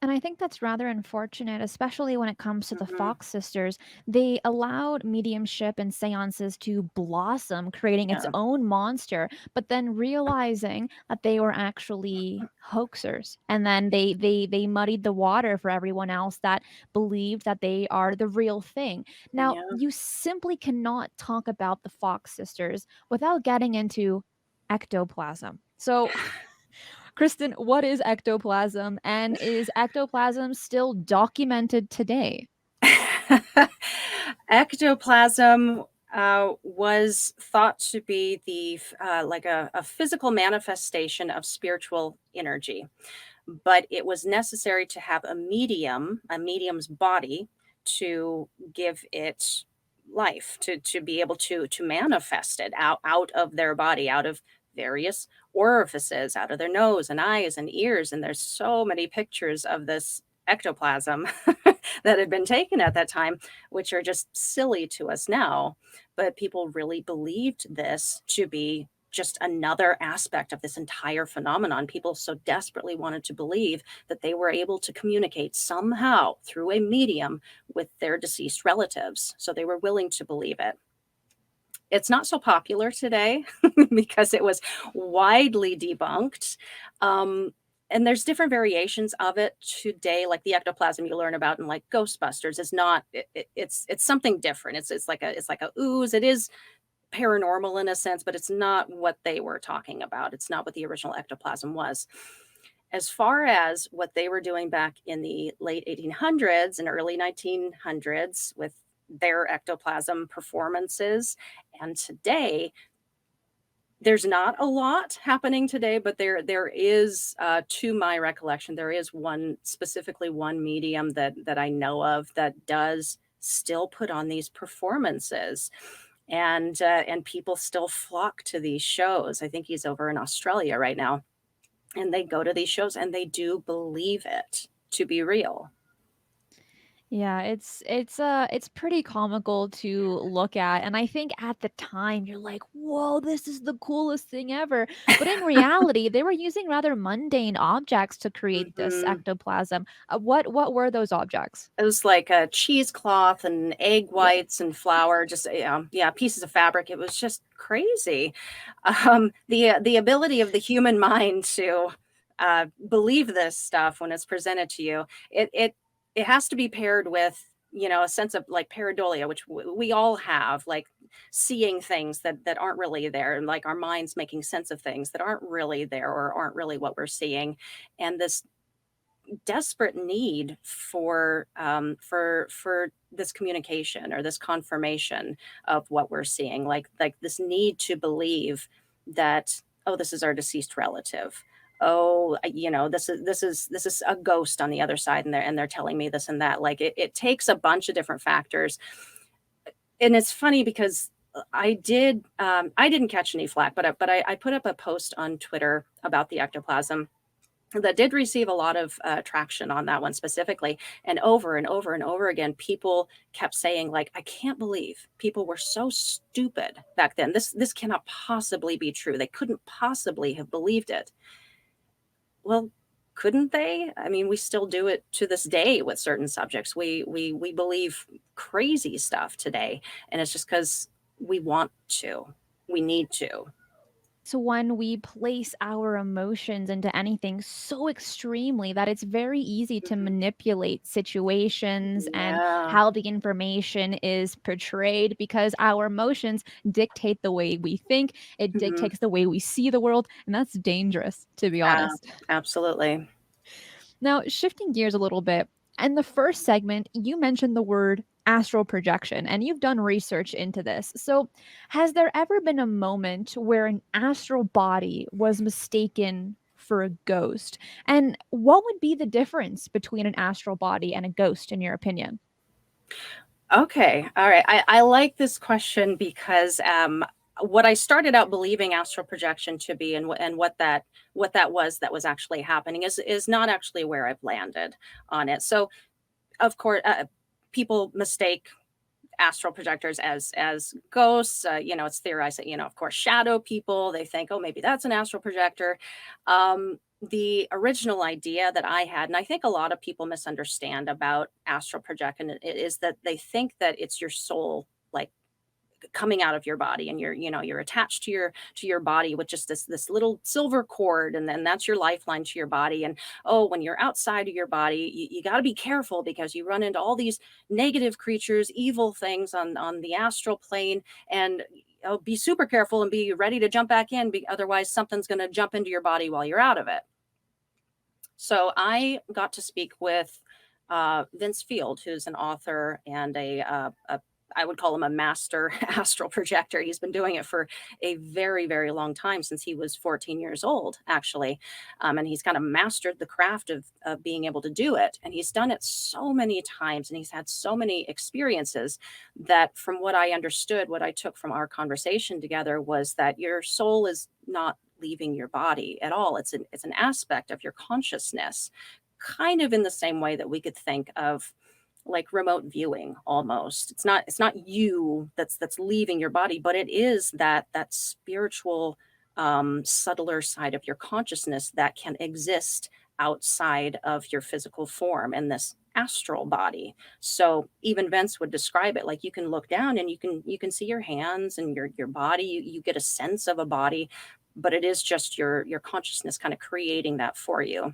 S5: And I think that's rather unfortunate, especially when it comes to the
S6: Mhm.
S5: Fox sisters. They allowed mediumship and seances to blossom, creating its
S6: Yeah.
S5: own monster, but then realizing that they were actually hoaxers. And then they muddied the water for everyone else that believed that they are the real thing. Now,
S6: Yeah.
S5: you simply cannot talk about the Fox sisters without getting into ectoplasm. So Kristen, what is ectoplasm, and is ectoplasm still documented today?
S6: Ectoplasm was thought to be the like a physical manifestation of spiritual energy, but it was necessary to have a medium's body, to give it life, to be able to manifest it out of their body, out of various orifices, out of their nose and eyes and ears. And there's so many pictures of this ectoplasm that had been taken at that time, which are just silly to us now. But people really believed this to be just another aspect of this entire phenomenon. People so desperately wanted to believe that they were able to communicate somehow through a medium with their deceased relatives. So they were willing to believe it. It's not so popular today because it was widely debunked. And there's different variations of it today, like the ectoplasm you learn about in like Ghostbusters is not it's something different. It's like a ooze. It is paranormal in a sense, but it's not what they were talking about. It's not what the original ectoplasm was. As far as what they were doing back in the late 1800s and early 1900s with their ectoplasm performances, and today, there's not a lot happening today, but there is, to my recollection, there is specifically one medium that I know of that does still put on these performances, and people still flock to these shows. I think he's over in Australia right now, and they go to these shows and they do believe it to be real.
S5: Yeah, it's pretty comical to look at, and I think at the time you're like, "Whoa, this is the coolest thing ever." But in reality, they were using rather mundane objects to create this
S6: Mhm.
S5: ectoplasm. What were those objects?
S6: It was like a cheesecloth and egg whites and flour, just yeah, pieces of fabric. It was just crazy. The ability of the human mind to believe this stuff when it's presented to you, it has to be paired with a sense of like pareidolia, which we all have, like seeing things that aren't really there, and like our minds making sense of things that aren't really there or aren't really what we're seeing, and this desperate need for this communication or this confirmation of what we're seeing, like this need to believe that, oh, this is our deceased relative, oh, this is a ghost on the other side, and they're telling me this and that. Like it takes a bunch of different factors. And it's funny because I didn't catch any flack, but I put up a post on Twitter about the ectoplasm that did receive a lot of traction on that one specifically. And over and over and over again, people kept saying, like, I can't believe people were so stupid back then. This cannot possibly be true. They couldn't possibly have believed it. Well, couldn't they? I mean, we still do it to this day with certain subjects. We believe crazy stuff today, and it's just because we want to. We need to.
S5: So when we place our emotions into anything so extremely that it's very easy to manipulate situations and
S6: Yeah.
S5: how the information is portrayed, because our emotions dictate the way we think, it
S6: Mhm.
S5: dictates the way we see the world, and that's dangerous, to be
S6: Yeah,
S5: honest.
S6: absolutely.
S5: Now, shifting gears a little bit, in the first segment, you mentioned the word astral projection, and you've done research into this. So, has there ever been a moment where an astral body was mistaken for a ghost? And what would be the difference between an astral body and a ghost, in your opinion?
S6: Okay. All right. I like this question because what I started out believing astral projection to be, and what that was actually happening is not actually where I've landed on it. So of course, people mistake astral projectors as ghosts. It's theorized that, of course, shadow people, they think, oh, maybe that's an astral projector. The original idea that I had, and I think a lot of people misunderstand about astral projection, is that they think that it's your soul, like, coming out of your body, and you're attached to your body with just this little silver cord, and then that's your lifeline to your body. And when you're outside of your body, you got to be careful, because you run into all these negative creatures, evil things on the astral plane, and be super careful and be ready to jump back in, otherwise something's going to jump into your body while you're out of it. So I got to speak with Vince Field, who's an author and I would call him a master astral projector. He's been doing it for a very, very long time, since he was 14 years old, actually. And he's kind of mastered the craft of being able to do it. And he's done it so many times, and he's had so many experiences, that from what I understood, what I took from our conversation together, was that your soul is not leaving your body at all. It's an aspect of your consciousness, kind of in the same way that we could think of like remote viewing almost. It's not you that's leaving your body, but it is that spiritual, subtler side of your consciousness that can exist outside of your physical form in this astral body. So even Vince would describe it like, you can look down and you can see your hands and your body. You get a sense of a body, but it is just your consciousness kind of creating that for you.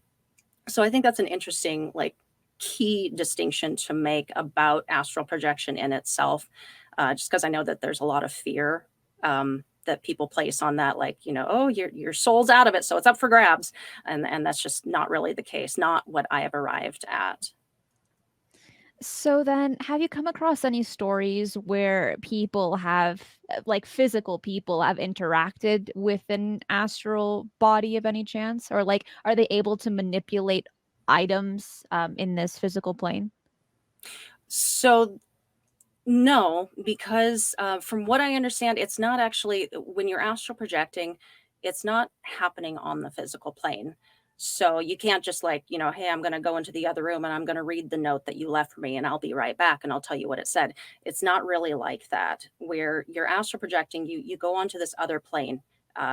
S6: So I think that's an interesting, like, key distinction to make about astral projection in itself, just because I know that there's a lot of fear that people place on that, like, oh, your soul's out of it, so it's up for grabs, and that's just not really the case, not what I have arrived at.
S5: So then, have you come across any stories where people have, like physical people have interacted with an astral body of any chance? Or like, are they able to manipulate items in this physical plane?
S6: So no, because from what I understand, it's not actually, when you're astral projecting, it's not happening on the physical plane. So you can't just like, hey, I'm going to go into the other room and I'm going to read the note that you left for me, and I'll be right back and I'll tell you what it said. It's not really like that. Where you're astral projecting, you go onto this other plane.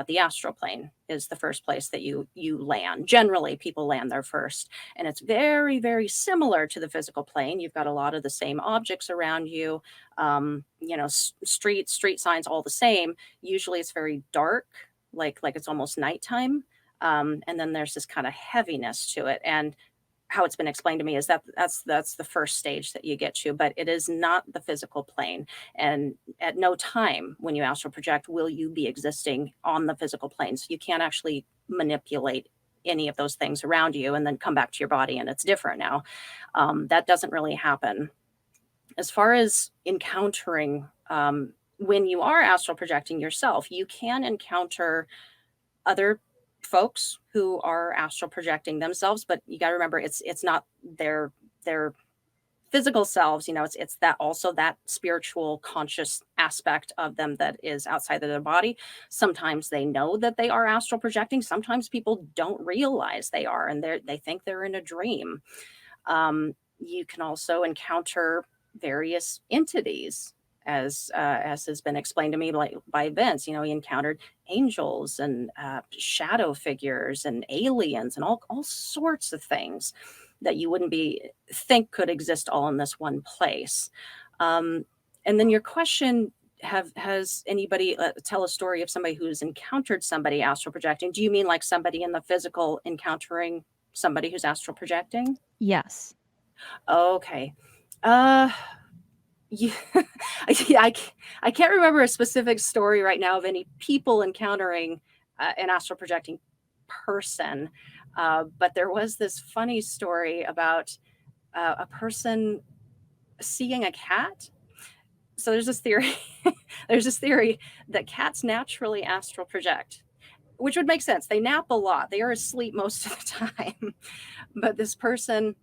S6: The astral plane is the first place that you land. Generally, people land there first. And it's very, very similar to the physical plane. You've got a lot of the same objects around you, street signs, all the same. Usually it's very dark, like it's almost nighttime. And then there's this kind of heaviness to it. And how it's been explained to me is that's the first stage that you get to, but it is not the physical plane. And at no time when you astral project will you be existing on the physical plane. So you can't actually manipulate any of those things around you and then come back to your body and it's different now. That doesn't really happen. As far as encountering, when you are astral projecting yourself, you can encounter other folks who are astral projecting themselves, but you got to remember it's not their physical selves. It's that also that spiritual conscious aspect of them that is outside of their body. Sometimes they know that they are astral projecting. Sometimes people don't realize they are, and they think they're in a dream. You can also encounter various entities, as has been explained to me by Vince. He encountered angels and shadow figures and aliens and all sorts of things that you wouldn't think could exist all in this one place. And then your question, has anybody tell a story of somebody who's encountered somebody astral projecting? Do you mean like somebody in the physical encountering somebody who's astral projecting?
S5: Yes.
S6: Okay. Yeah, I can't remember a specific story right now of any people encountering an astral projecting person, but there was this funny story about a person seeing a cat. So there's this theory that cats naturally astral project, which would make sense. They nap a lot. They are asleep most of the time. But this person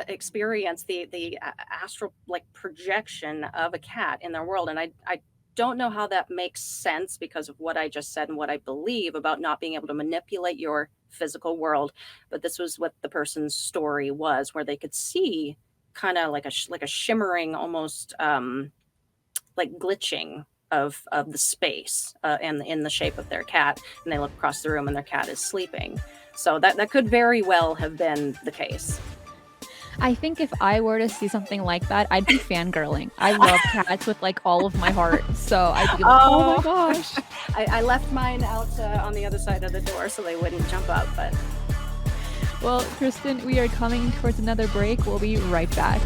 S6: experienced the astral like projection of a cat in their world. And I don't know how that makes sense because of what I just said and what I believe about not being able to manipulate your physical world. But this was what the person's story was, where they could see kind of like a shimmering, almost like glitching of the space and in the shape of their cat. And they look across the room and their cat is sleeping. So that could very well have been the case.
S5: I think if I were to see something like that, I'd be fangirling. I love cats with like all of my heart. So I'd be like, oh my gosh.
S6: I left mine out on the other side of the door so they wouldn't jump up. But
S5: well, Kristen, we are coming towards another break. We'll be right back.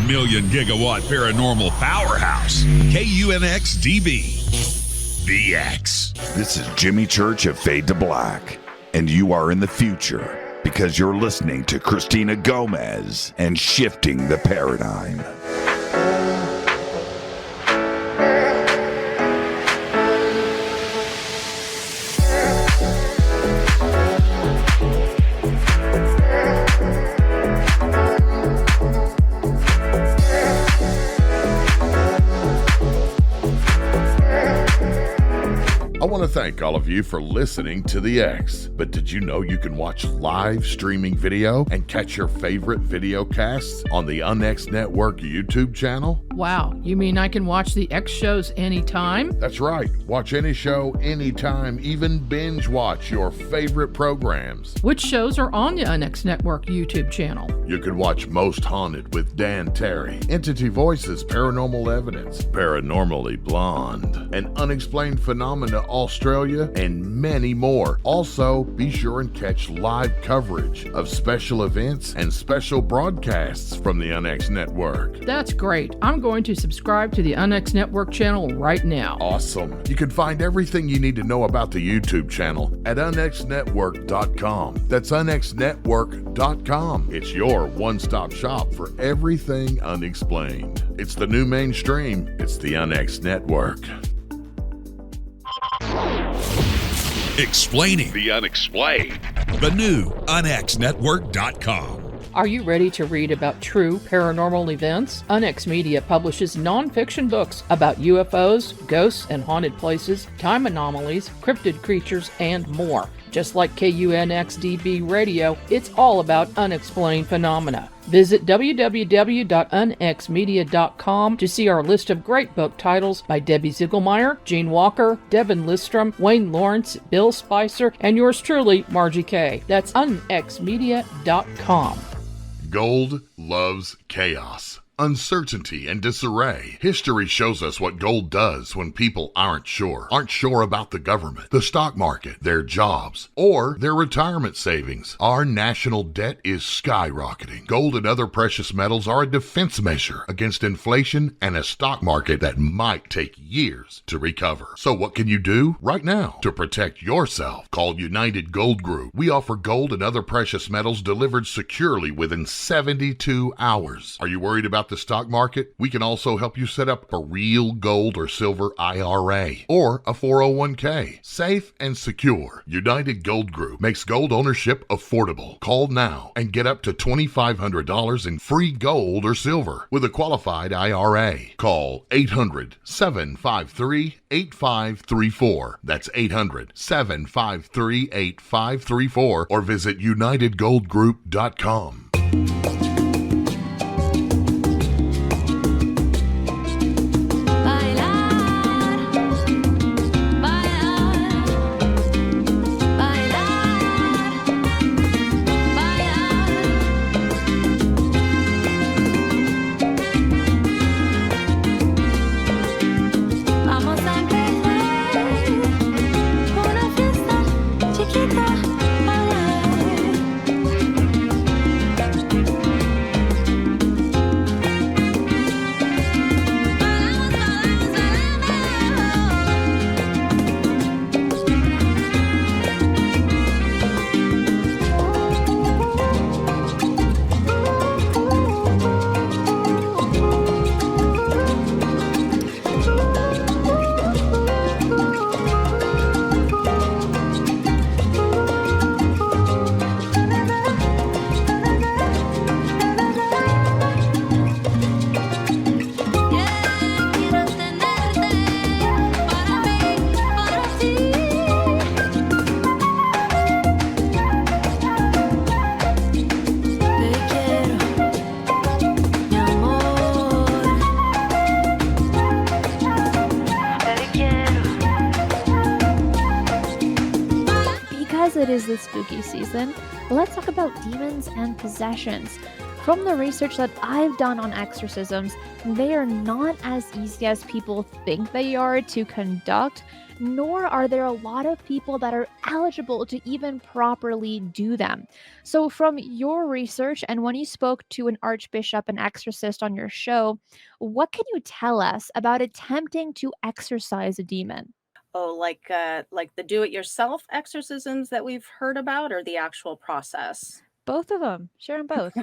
S4: Million gigawatt paranormal powerhouse, KUNX DB, the X.
S1: This is Jimmy Church of Fade to Black, and you are in the future because you're listening to Cristina Gomez and Shifting the Paradigm.
S3: I want to thank all of you for listening to The X. But did you know you can watch live streaming video and catch your favorite video casts on the UNX Network YouTube channel?
S9: Wow, you mean I can watch the X shows anytime?
S3: That's right. Watch any show, anytime, even binge watch your favorite programs.
S9: Which shows are on the UNX Network YouTube channel?
S3: You can watch Most Haunted with Dan Terry, Entity Voices, Paranormal Evidence, Paranormally Blonde, and Unexplained Phenomena Australia, and many more. Also, be sure and catch live coverage of special events and special broadcasts from the UNX Network.
S9: That's great. I'm going to subscribe to the UNX Network channel right now.
S3: Awesome. You can find everything you need to know about the YouTube channel at unxnetwork.com. That's unxnetwork.com. It's your one-stop shop for everything unexplained. It's the new mainstream. It's the UNX Network.
S4: Explaining
S3: The unexplained.
S4: the new unxnetwork.com.
S9: Are you ready to read about true paranormal events? UNX Media publishes nonfiction books about UFOs, ghosts and haunted places, time anomalies, cryptid creatures, and more. Just like KUNX DB Radio, it's all about unexplained phenomena. Visit www.unxmedia.com to see our list of great book titles by Debbie Ziegelmeyer, Gene Walker, Devin Listrom, Wayne Lawrence, Bill Spicer, and yours truly, Margie Kay. That's unxmedia.com.
S3: Gold loves chaos, uncertainty, and disarray. History shows us what gold does when people aren't sure about the government, the stock market, their jobs, or their retirement savings. Our national debt is skyrocketing. Gold and other precious metals are a defense measure against inflation and a stock market that might take years to recover. So what can you do right now to protect yourself? Call United Gold Group. We offer gold and other precious metals delivered securely within 72 hours. Are you worried about the stock market? We can also help you set up a real gold or silver IRA or a 401k. Safe and secure. United Gold Group makes gold ownership affordable. Call now and get up to $2,500 in free gold or silver with a qualified IRA. Call 800-753-8534. That's 800-753-8534 or visit unitedgoldgroup.com.
S5: spooky season, let's talk about demons and possessions. From the research that I've done on exorcisms, they are not as easy as people think they are to conduct, nor are there a lot of people that are eligible to even properly do them. So, from your research and when you spoke to an archbishop and exorcist on your show, what can you tell us about attempting to exorcise a demon?
S6: Oh, like the do-it-yourself exorcisms that we've heard about, or the actual process?
S5: Both of them. Share them both.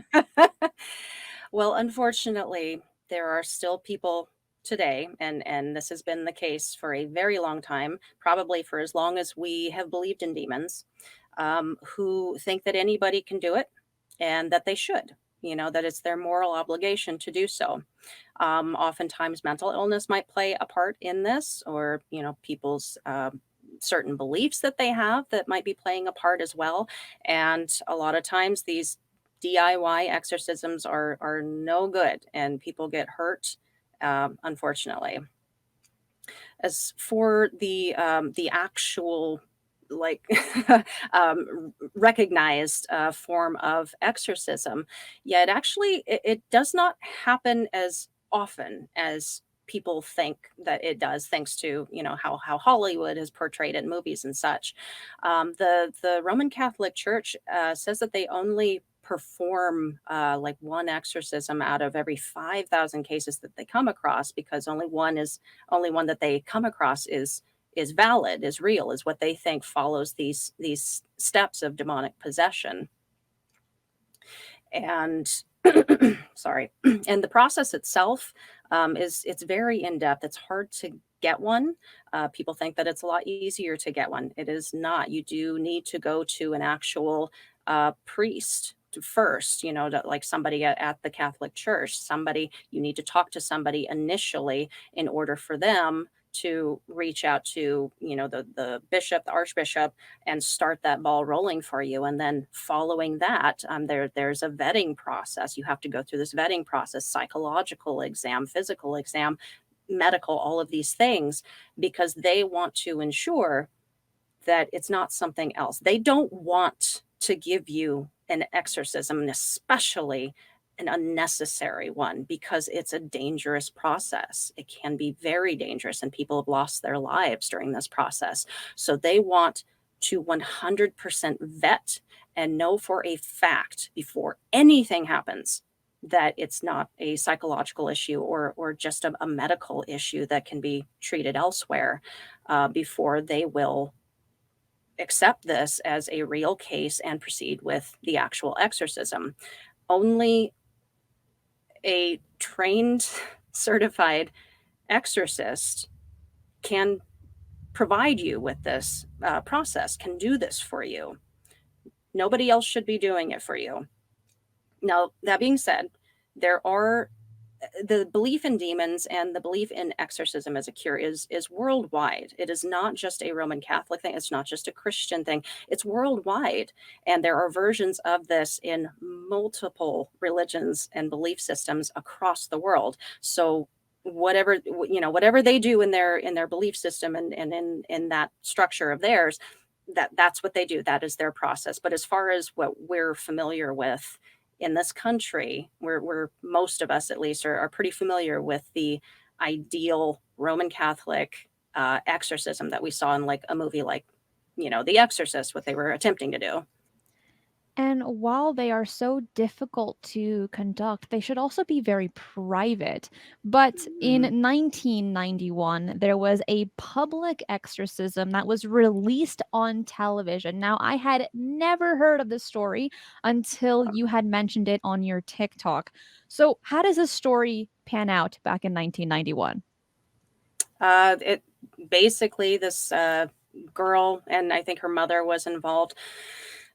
S6: Well, unfortunately, there are still people today, and this has been the case for a very long time, probably for as long as we have believed in demons, who think that anybody can do it and that they should, that it's their moral obligation to do so. Oftentimes, mental illness might play a part in this, or, people's certain beliefs that they have that might be playing a part as well. And a lot of times these DIY exorcisms are no good, and people get hurt, unfortunately. As for the actual like recognized form of exorcism, yeah, it does not happen as often as people think that it does, thanks to how Hollywood has portrayed it in movies and such. The Roman Catholic Church says that they only perform like one exorcism out of every 5,000 cases that they come across, because only one that they come across is valid, is real, is what they think follows these steps of demonic possession. And sorry, and the process itself it's very in-depth. It's hard to get one. People think that it's a lot easier to get one. It is not. You do need to go to an actual priest first, like somebody at the Catholic Church. You need to talk to somebody initially in order for them to reach out to, the bishop, the archbishop, and start that ball rolling for you. And then following that, there's a vetting process. You have to go through this vetting process, psychological exam, physical exam, medical, all of these things, because they want to ensure that it's not something else. They don't want to give you an exorcism, and especially an unnecessary one, because it's a dangerous process. It can be very dangerous, and people have lost their lives during this process. So they want to 100% vet and know for a fact before anything happens that it's not a psychological issue or just a medical issue that can be treated elsewhere, before they will accept this as a real case and proceed with the actual exorcism. Only a trained, certified exorcist can provide you with this process, can do this for you. Nobody else should be doing it for you. Now, that being said, there are the belief in demons and the belief in exorcism as a cure is worldwide. It is not just a Roman Catholic thing. It's not just a Christian thing. It's worldwide. And there are versions of this in multiple religions and belief systems across the world. So whatever they do in their belief system and in that structure of theirs, that's what they do. That is their process. But as far as what we're familiar with in this country, we're most of us at least are pretty familiar with the ideal Roman Catholic exorcism that we saw in like a movie like, The Exorcist, what they were attempting to do.
S5: And while they are so difficult to conduct, they should also be very private. But in 1991, there was a public exorcism that was released on television. Now, I had never heard of this story until you had mentioned it on your TikTok. So how does this story pan out back in 1991?
S6: It basically, this girl, and I think her mother was involved.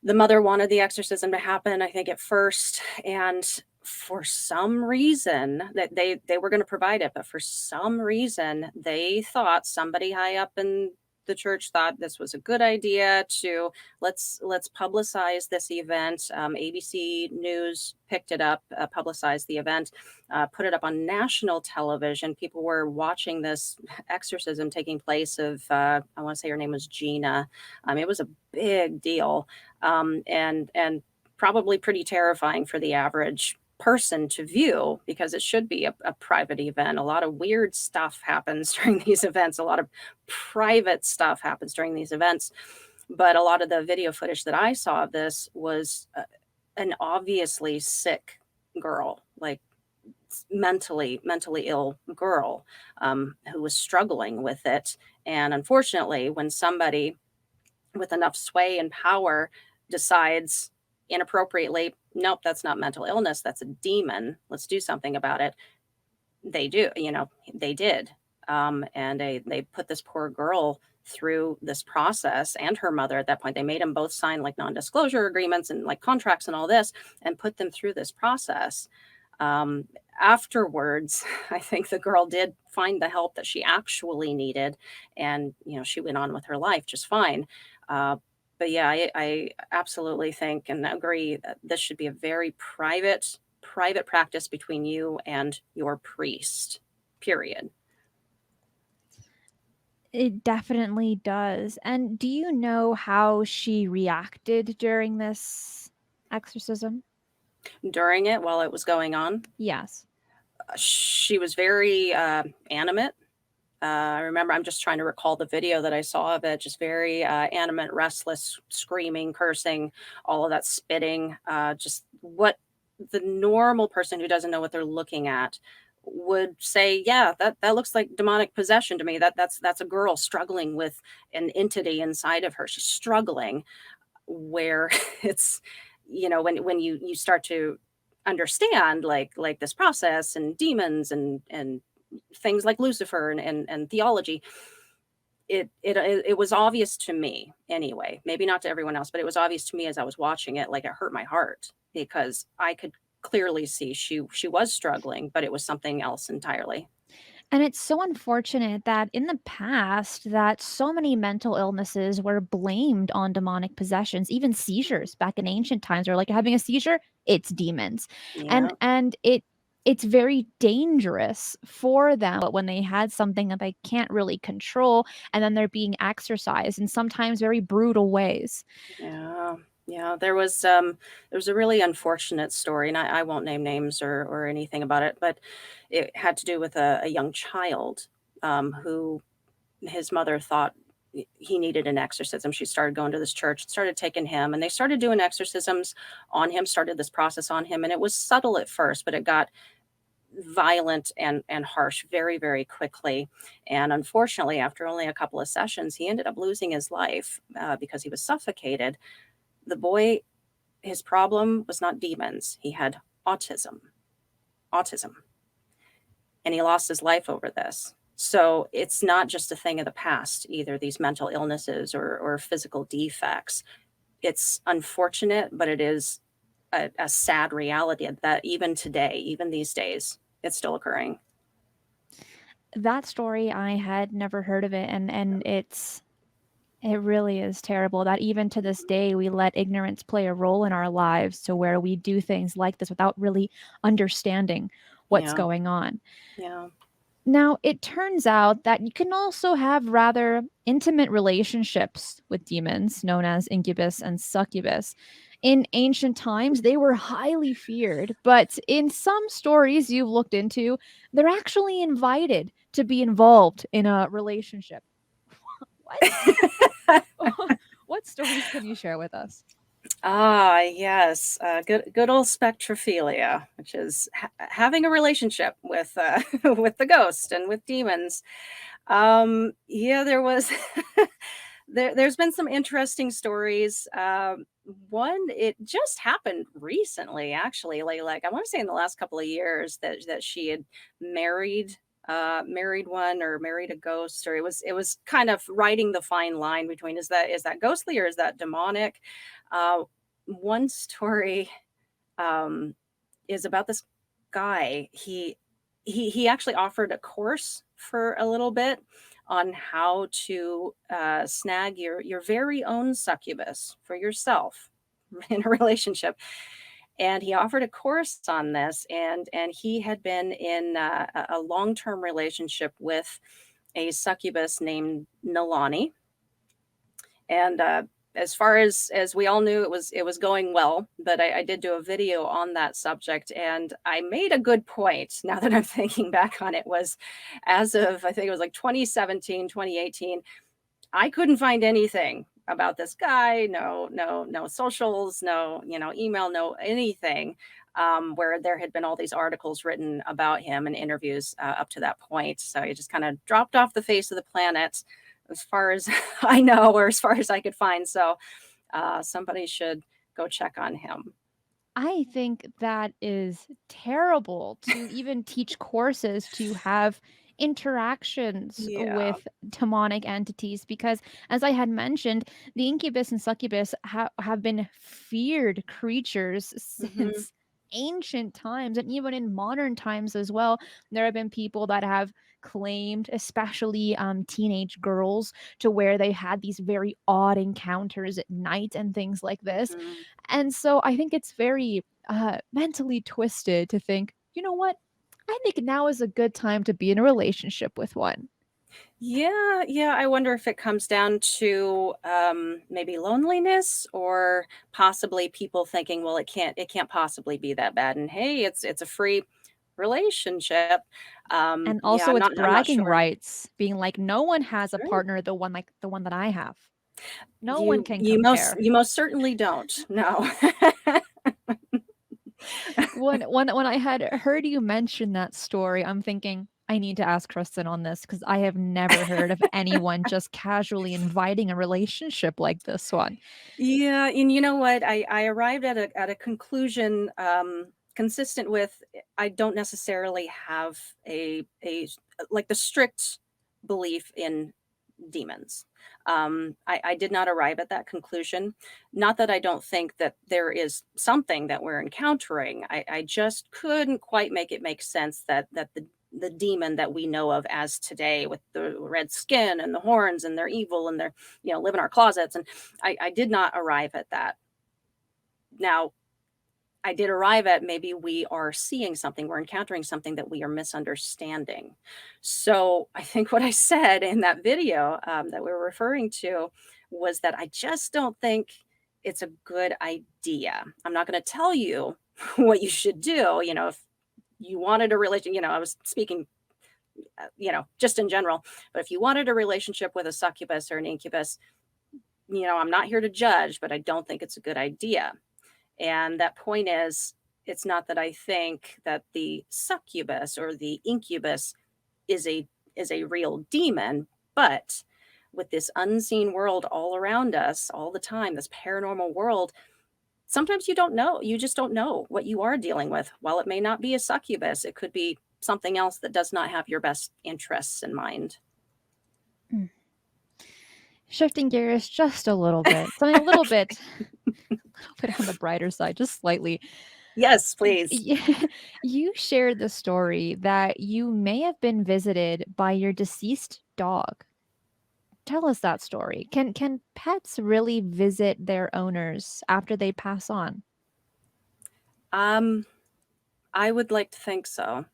S6: The mother wanted the exorcism to happen, I think, at first, and for some reason that they were going to provide it, but for some reason they thought, somebody high up in the church thought this was a good idea to let's publicize this event. ABC News picked it up, publicized the event, put it up on national television. People were watching this exorcism taking place of, I want to say her name was Gina. It was a big deal. and probably pretty terrifying for the average person to view, because it should be a private event. A lot of weird stuff happens during these events. A lot of private stuff happens during these events. But a lot of the video footage that I saw of this was an obviously sick girl, like mentally ill girl, who was struggling with it. And unfortunately, when somebody with enough sway and power decides inappropriately, nope, that's not mental illness, that's a demon, let's do something about it, they do, they did. And they put this poor girl through this process, and her mother at that point. They made them both sign like non-disclosure agreements and like contracts and all this, and put them through this process. Afterwards, I think the girl did find the help that she actually needed, and she went on with her life just fine. But yeah, I absolutely think and agree that this should be a very private practice between you and your priest, period.
S5: It definitely does. And do you know how she reacted during this exorcism?
S6: During it, while it was going on?
S5: Yes.
S6: She was very animate. I remember, I'm just trying to recall the video that I saw of it, just very animate, restless, screaming, cursing, all of that spitting, just what the normal person who doesn't know what they're looking at would say, yeah, that looks like demonic possession to me. That's a girl struggling with an entity inside of her. She's struggling, where it's, when you start to understand like this process and demons and things like Lucifer and theology, it was obvious to me anyway, maybe not to everyone else, but it was obvious to me as I was watching it. Like, it hurt my heart because I could clearly see she was struggling, but it was something else entirely.
S5: And it's so unfortunate that in the past that so many mental illnesses were blamed on demonic possessions, even seizures back in ancient times, or like having a seizure, it's demons.
S6: Yeah.
S5: And it's very dangerous for them, but when they had something that they can't really control, and then they're being exercised in sometimes very brutal ways.
S6: Yeah, there was a really unfortunate story, and I won't name names or anything about it, but it had to do with a young child, who his mother thought he needed an exorcism. She started going to this church, started taking him, and they started doing exorcisms on him, started this process on him, and it was subtle at first, but it got violent and harsh very, very quickly. And unfortunately, after only a couple of sessions, he ended up losing his life because he was suffocated. The boy, his problem was not demons. He had autism. And he lost his life over this. So it's not just a thing of the past, either these mental illnesses or physical defects. It's unfortunate, but it is a sad reality that even today, even these days, it's still occurring.
S5: That story, I had never heard of it, and it really is terrible that even to this day we let ignorance play a role in our lives, to where we do things like this without really understanding what's going on.
S6: Yeah.
S5: Now, it turns out that you can also have rather intimate relationships with demons, known as incubus and succubus. In ancient times, they were highly feared, but in some stories you've looked into, they're actually invited to be involved in a relationship. What? What stories can you share with us?
S6: Yes. Good old spectrophilia, which is having a relationship with with the ghost and with demons. There was there's been some interesting stories. One, it just happened recently, actually. Like I want to say in the last couple of years that she had married one, or married a ghost, or it was kind of riding the fine line between is that ghostly or is that demonic. One story is about this guy. He actually offered a course for a little bit on how to snag your very own succubus for yourself in a relationship. And he offered a course on this, and he had been in a long-term relationship with a succubus named Nalani. And as far as we all knew, it was going well, but I did do a video on that subject, and I made a good point. Now that I'm thinking back on it, was as of, I think it was like 2017, 2018, I couldn't find anything about this guy. No socials, no, email, no anything, where there had been all these articles written about him and interviews up to that point. So he just kind of dropped off the face of the planet, as far as I know, or as far as I could find. So somebody should go check on him.
S5: I think that is terrible to even teach courses to have interactions
S6: Yeah.
S5: with demonic entities, because as I had mentioned, the incubus and succubus have been feared creatures since ancient times, and even in modern times as well. There have been people that have claimed, especially teenage girls, to where they had these very odd encounters at night and things like this. And so I think it's very mentally twisted to think, you know what? I think now is a good time to be in a relationship with one.
S6: Yeah. I wonder if it comes down to maybe loneliness, or possibly people thinking, well, it can't possibly be that bad, and hey, it's a free relationship.
S5: And
S6: Yeah,
S5: also, it's
S6: I'm not
S5: bragging
S6: sure.
S5: rights, being like, no one has a
S6: Sure.
S5: partner the one that I have. No one can
S6: You
S5: compare.
S6: most certainly don't. No.
S5: When I had heard you mention that story, I'm thinking I need to ask Kristen on this, because I have never heard of anyone just casually inviting a relationship like this one.
S6: Yeah, and you know what? I arrived at a conclusion consistent with, I don't necessarily have a like the strict belief in demons. I did not arrive at that conclusion. Not that I don't think that there is something that we're encountering. I just couldn't quite make it make sense that the demon that we know of as today, with the red skin and the horns, and they're evil, and they're, live in our closets. And I did not arrive at that. Now, I did arrive at, maybe we are seeing something, we're encountering something that we are misunderstanding. So I think what I said in that video that we were referring to was that I just don't think it's a good idea. I'm not going to tell you what you should do. If you wanted a religion, I was speaking, just in general, but if you wanted a relationship with a succubus or an incubus, I'm not here to judge, but I don't think it's a good idea. And that point is, it's not that I think that the succubus or the incubus is a real demon, but with this unseen world all around us all the time, this paranormal world, sometimes you don't know. You just don't know what you are dealing with. While it may not be a succubus, it could be something else that does not have your best interests in mind.
S5: Shifting gears just a little bit, something a little bit on the brighter side, just slightly.
S6: Yes, please.
S5: You shared the story that you may have been visited by your deceased dog. Tell us that story. Can pets really visit their owners after they pass on?
S6: I would like to think so.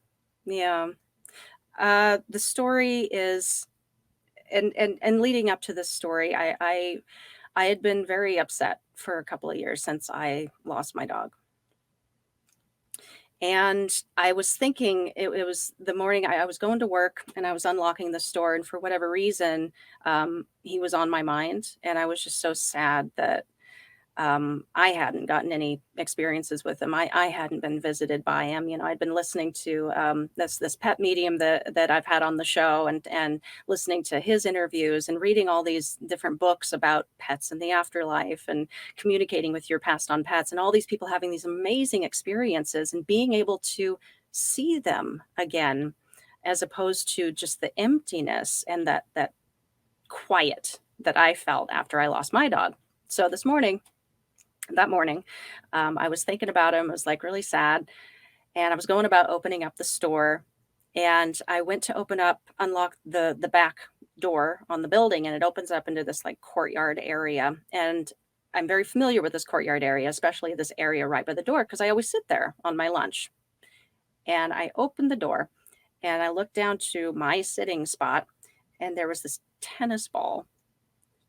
S6: Yeah. The story is, and leading up to this story, I had been very upset for a couple of years since I lost my dog. And I was thinking, it was the morning I was going to work, and I was unlocking the store, and for whatever reason, he was on my mind, and I was just so sad that I hadn't gotten any experiences with him. I hadn't been visited by him. I'd been listening to this pet medium that I've had on the show, and listening to his interviews, and reading all these different books about pets and the afterlife, and communicating with your passed on pets, and all these people having these amazing experiences, and being able to see them again, as opposed to just the emptiness and that quiet that I felt after I lost my dog. So that morning, I was thinking about him. I was like really sad, and I was going about opening up the store, and I went to unlock the back door on the building, and it opens up into this like courtyard area. And I'm very familiar with this courtyard area, especially this area right by the door, because I always sit there on my lunch. And I opened the door, and I looked down to my sitting spot, and there was this tennis ball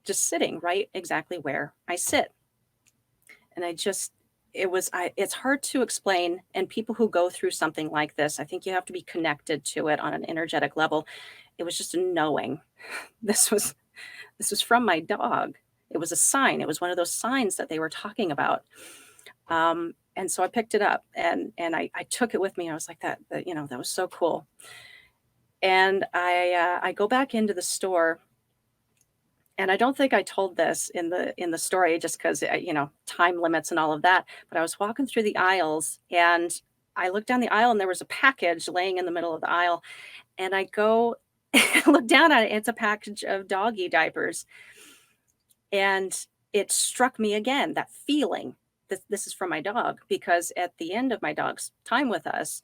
S6: just sitting right exactly where I sit. And it's hard to explain. And people who go through something like this, I think you have to be connected to it on an energetic level. It was just a knowing. This was from my dog. It was a sign. It was one of those signs that they were talking about. And so I picked it up and I took it with me. I was like, that was so cool. And I go back into the store, and I don't think I told this in the story just because, time limits and all of that. But I was walking through the aisles, and I looked down the aisle, and there was a package laying in the middle of the aisle. And I go look down at it. It's a package of doggy diapers. And it struck me again, that feeling. This is from my dog, because at the end of my dog's time with us,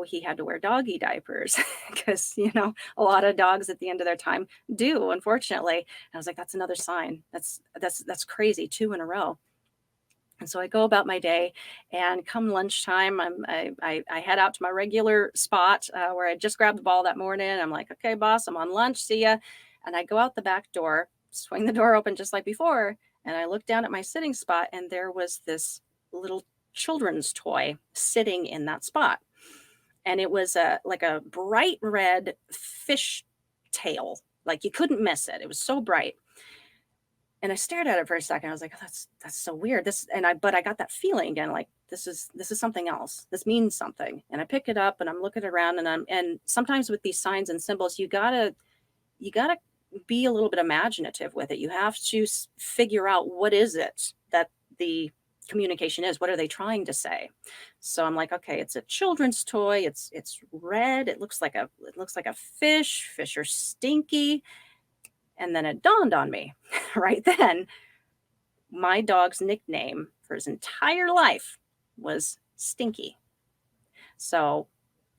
S6: he had to wear doggy diapers because, a lot of dogs at the end of their time do, unfortunately. And I was like, that's another sign. That's crazy, 2 in a row. And so I go about my day, and come lunchtime, I head out to my regular spot where I just grabbed the ball that morning. I'm like, okay, boss, I'm on lunch. See ya. And I go out the back door, swing the door open just like before. And I looked down at my sitting spot, and there was this little children's toy sitting in that spot. And it was like a bright red fish tail. Like you couldn't miss it. It was so bright. And I stared at it for a second. I was like, oh, that's so weird. But I got that feeling again, like this is something else. This means something. And I pick it up, and I'm looking around, and sometimes with these signs and symbols, you gotta be a little bit imaginative with it. You have to figure out what is it that the communication is. What are they trying to say? So I'm like, okay, it's a children's toy. It's red. It looks like a fish. Fish are stinky. And then it dawned on me right then, my dog's nickname for his entire life was Stinky. So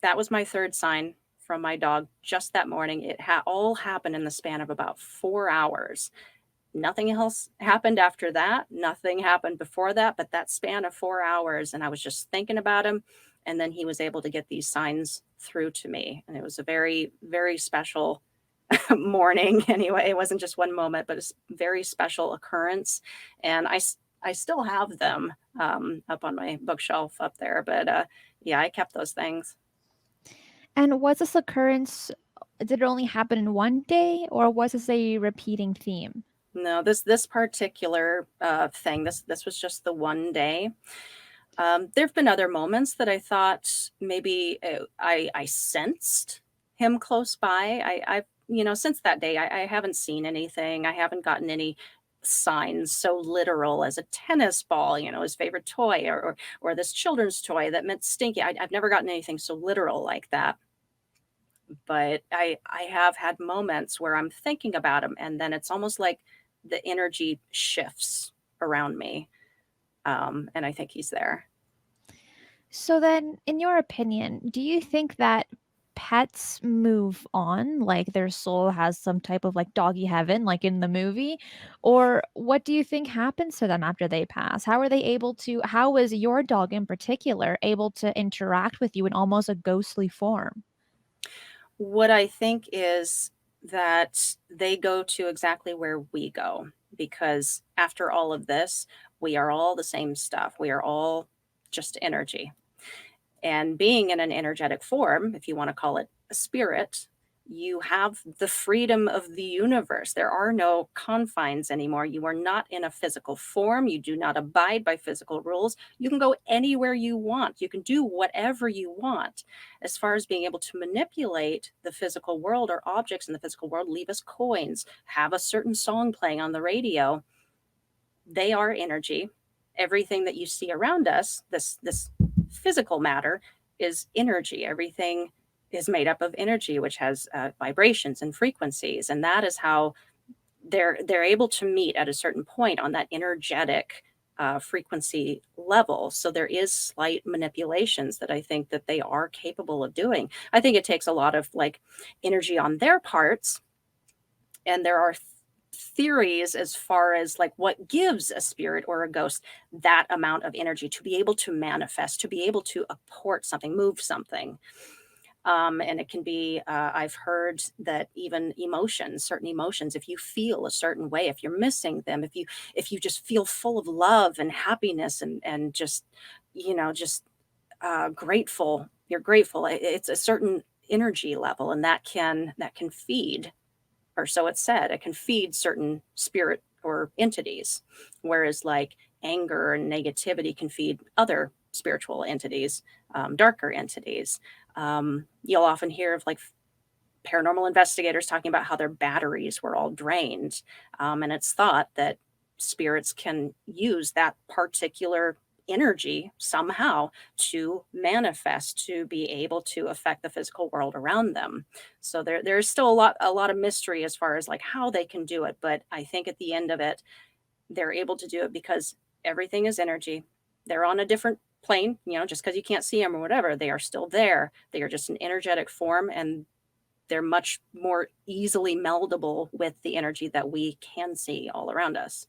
S6: that was my third sign from my dog just that morning. It all happened in the span of about 4 hours. Nothing else happened after that. Nothing happened before that, but that span of 4 hours. And I was just thinking about him. And then he was able to get these signs through to me. And it was a very, very special morning. Anyway, it wasn't just one moment, but it's a very special occurrence. And I still have them up on my bookshelf up there. But yeah, I kept those things.
S5: And was this occurrence, did it only happen in one day, or was this a repeating theme?
S6: No, this particular thing, this was just the one day. There have been other moments that I thought maybe I sensed him close by. I've since that day, I haven't seen anything. I haven't gotten any signs so literal as a tennis ball, his favorite toy, or this children's toy that meant stinky. I've never gotten anything so literal like that. But I have had moments where I'm thinking about him, and then it's almost like the energy shifts around me. And I think he's there.
S5: So then, in your opinion, do you think that pets move on, like their soul has some type of like doggy heaven, like in the movie? Or what do you think happens to them after they pass? How is your dog in particular able to interact with you in almost a ghostly form?
S6: What I think is that they go to exactly where we go, because after all of this, we are all the same stuff. We are all just energy. And being in an energetic form, if you want to call it a spirit, you have the freedom of the universe. There are no confines anymore. You are not in a physical form. You do not abide by physical rules. You can go anywhere you want. You can do whatever you want. As far as being able to manipulate the physical world or objects in the physical world, leave us coins, have a certain song playing on the radio, they are energy. Everything that you see around us, this physical matter, is energy. Everything is made up of energy, which has vibrations and frequencies. And that is how they're able to meet at a certain point on that energetic frequency level. So there is slight manipulations that I think that they are capable of doing. I think it takes a lot of like energy on their parts. And there are theories as far as like what gives a spirit or a ghost that amount of energy to be able to manifest, to be able to apport something, move something. And it can be, I've heard that even emotions, certain emotions, if you feel a certain way, if you're missing them, if you just feel full of love and happiness and just, just grateful, you're grateful. It's a certain energy level, and that can feed, or so it's said, it can feed certain spirit or entities. Whereas like anger and negativity can feed other spiritual entities, darker entities. You'll often hear of like paranormal investigators talking about how their batteries were all drained. And it's thought that spirits can use that particular energy somehow to manifest, to be able to affect the physical world around them. So there's still a lot of mystery as far as like how they can do it. But I think at the end of it, they're able to do it because everything is energy. They're on a different plane, just because you can't see them or whatever, they are still there. They are just an energetic form, and they're much more easily meldable with the energy that we can see all around us.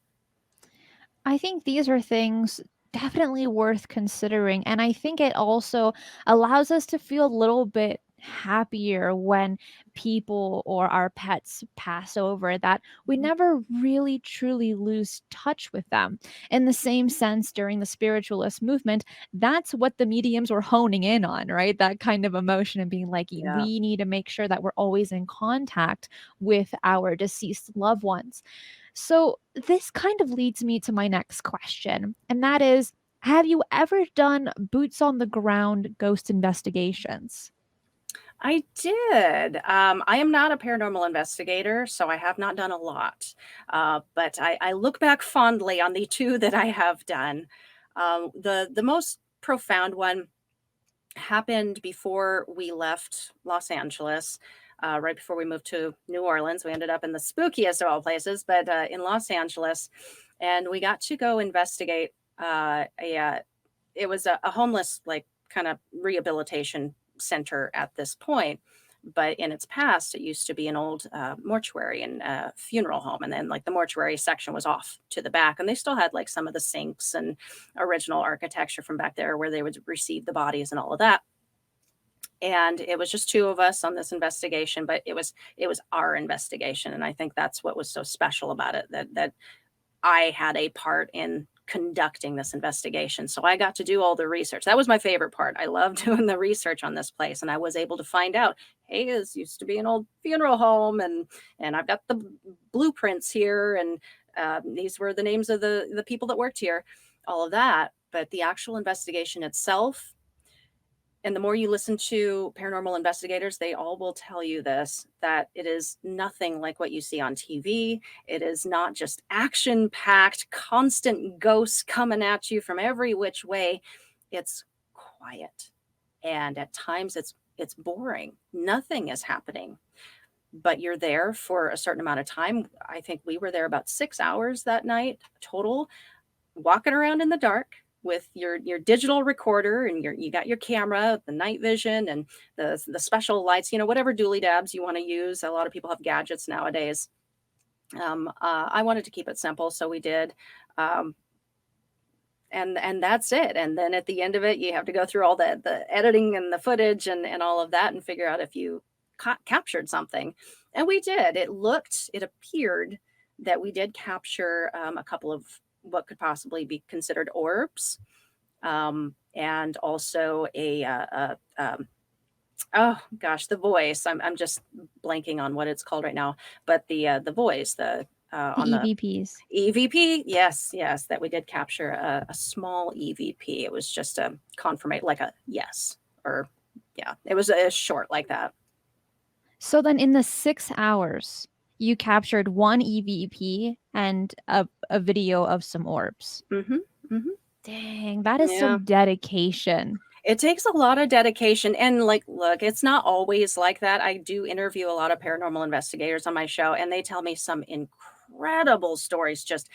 S5: I think these are things definitely worth considering. And I think it also allows us to feel a little bit happier when people or our pets pass over, that we never really truly lose touch with them. In the same sense, during the spiritualist movement, that's what the mediums were honing in on, right? That kind of emotion and being like,
S6: Yeah.
S5: we need to make sure that we're always in contact with our deceased loved ones. So, this kind of leads me to my next question, and that is, have you ever done boots on the ground ghost investigations?
S6: I did. I am not a paranormal investigator, so I have not done a lot. But I look back fondly on the two that I have done. The most profound one happened before we left Los Angeles, right before we moved to New Orleans. We ended up in the spookiest of all places, but in Los Angeles, and we got to go investigate it was a homeless, like, kind of rehabilitation center at this point. But in its past, it used to be an old mortuary and funeral home. And then, like, the mortuary section was off to the back. And they still had, like, some of the sinks and original architecture from back there where they would receive the bodies and all of that. And it was just two of us on this investigation, but it was our investigation. And I think that's what was so special about it, that I had a part in conducting this investigation. So I got to do all the research. That was my favorite part. I loved doing the research on this place. And I was able to find out, hey, this used to be an old funeral home, and I've got the blueprints here, and these were the names of the people that worked here, all of that. But the actual investigation itself, and the more you listen to paranormal investigators, they all will tell you this, that it is nothing like what you see on TV. It is not just action-packed, constant ghosts coming at you from every which way. It's quiet. And at times it's boring. Nothing is happening. But you're there for a certain amount of time. I think we were there about 6 hours that night total, walking around in the dark with your digital recorder, and you got your camera, the night vision, and the special lights, whatever dooley dabs you want to use. A lot of people have gadgets nowadays. I wanted to keep it simple, so we did. And that's it. And then at the end of it, you have to go through all the editing and the footage and all of that, and figure out if you captured something. And we did. It appeared that we did capture a couple of what could possibly be considered orbs, and also oh gosh, the voice. I'm just blanking on what it's called right now, but the voice, on the
S5: EVPs.
S6: EVP, yes, that we did capture a small EVP. It was just a confirmation, like a yes, or yeah, it was a short like that.
S5: So then in the 6 hours, you captured one EVP and a video of some orbs.
S6: Mm-hmm. Mm-hmm.
S5: Dang, that is some dedication.
S6: It takes a lot of dedication. And like, look, it's not always like that. I do interview a lot of paranormal investigators on my show, and they tell me some incredible stories, just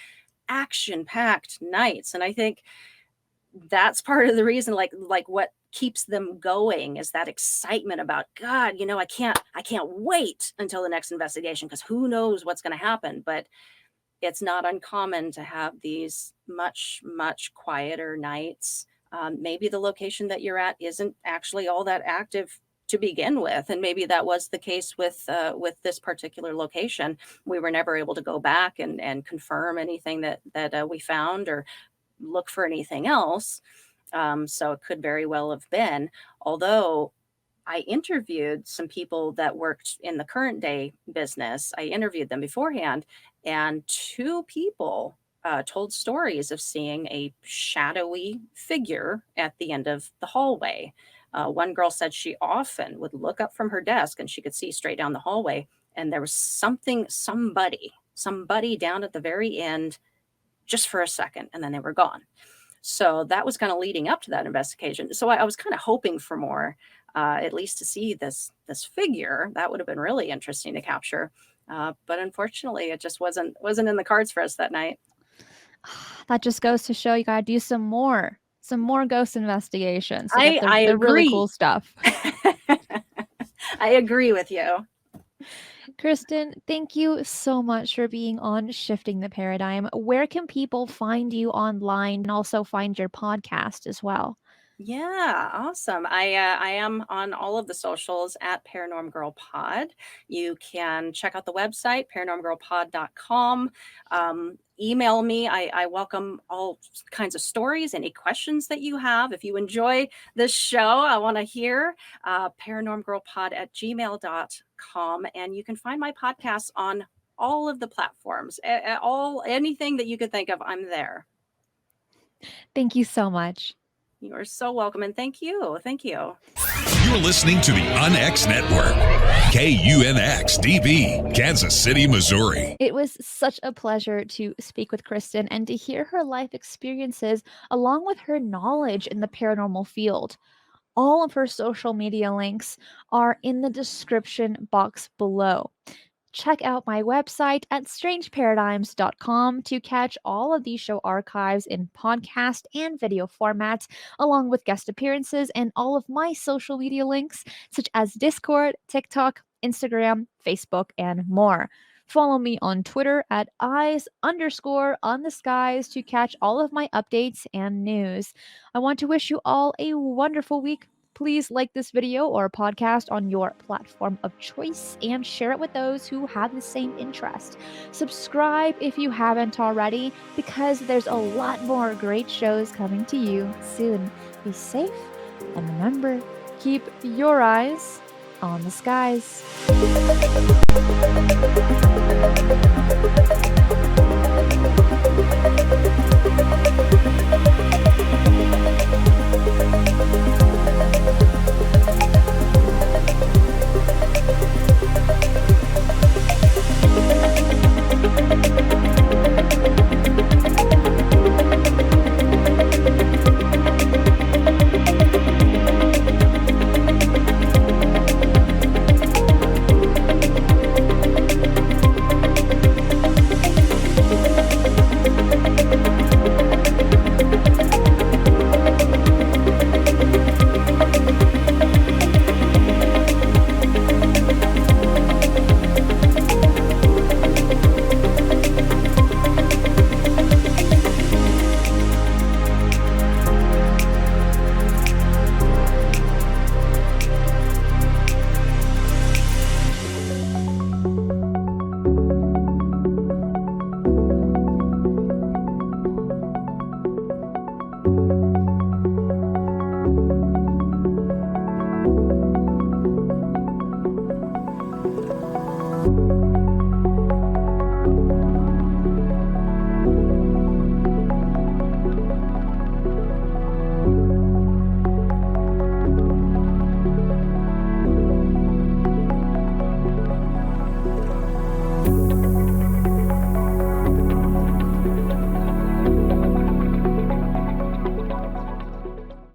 S6: action-packed nights. And I think that's part of the reason, like what keeps them going is that excitement about, God, I can't wait until the next investigation, because who knows what's going to happen. But it's not uncommon to have these much, much quieter nights. Maybe the location that you're at isn't actually all that active to begin with. And maybe that was the case with this particular location. We were never able to go back and confirm anything that we found or look for anything else. So it could very well have been, although I interviewed some people that worked in the current day business. I interviewed them beforehand, and 2 people told stories of seeing a shadowy figure at the end of the hallway. One girl said she often would look up from her desk and she could see straight down the hallway, and there was somebody down at the very end just for a second, and then they were gone. So that was kind of leading up to that investigation. So I was kind of hoping for more, at least to see this figure. That would have been really interesting to capture. But unfortunately, it just wasn't in the cards for us that night.
S5: That just goes to show you got to do some more ghost investigations.
S6: I
S5: the
S6: agree.
S5: Really cool stuff.
S6: I agree with you.
S5: Kristen, thank you so much for being on Shifting the Paradigm. Where can people find you online and also find your podcast as well?
S6: Yeah, awesome. I am on all of the socials at Paranorm Girl Pod. You can check out the website, paranormgirlpod.com. Email me. I welcome all kinds of stories, any questions that you have. If you enjoy this show, I want to hear paranormgirlpod@gmail.com. And you can find my podcast on all of the platforms. Anything that you could think of, I'm there.
S5: Thank you so much.
S6: You are so welcome, and thank you. Thank you.
S4: You're listening to the UNX Network, KUNX DB, Kansas City, Missouri.
S5: It was such a pleasure to speak with Kristen and to hear her life experiences along with her knowledge in the paranormal field. All of her social media links are in the description box below. Check out my website at strangeparadigms.com to catch all of these show archives in podcast and video formats, along with guest appearances and all of my social media links, such as Discord, TikTok, Instagram, Facebook, and more. Follow me on Twitter at eyes_on_the_skies to catch all of my updates and news. I want to wish you all a wonderful week. Please like this video or podcast on your platform of choice and share it with those who have the same interest. Subscribe if you haven't already, because there's a lot more great shows coming to you soon. Be safe, and remember, keep your eyes on the skies.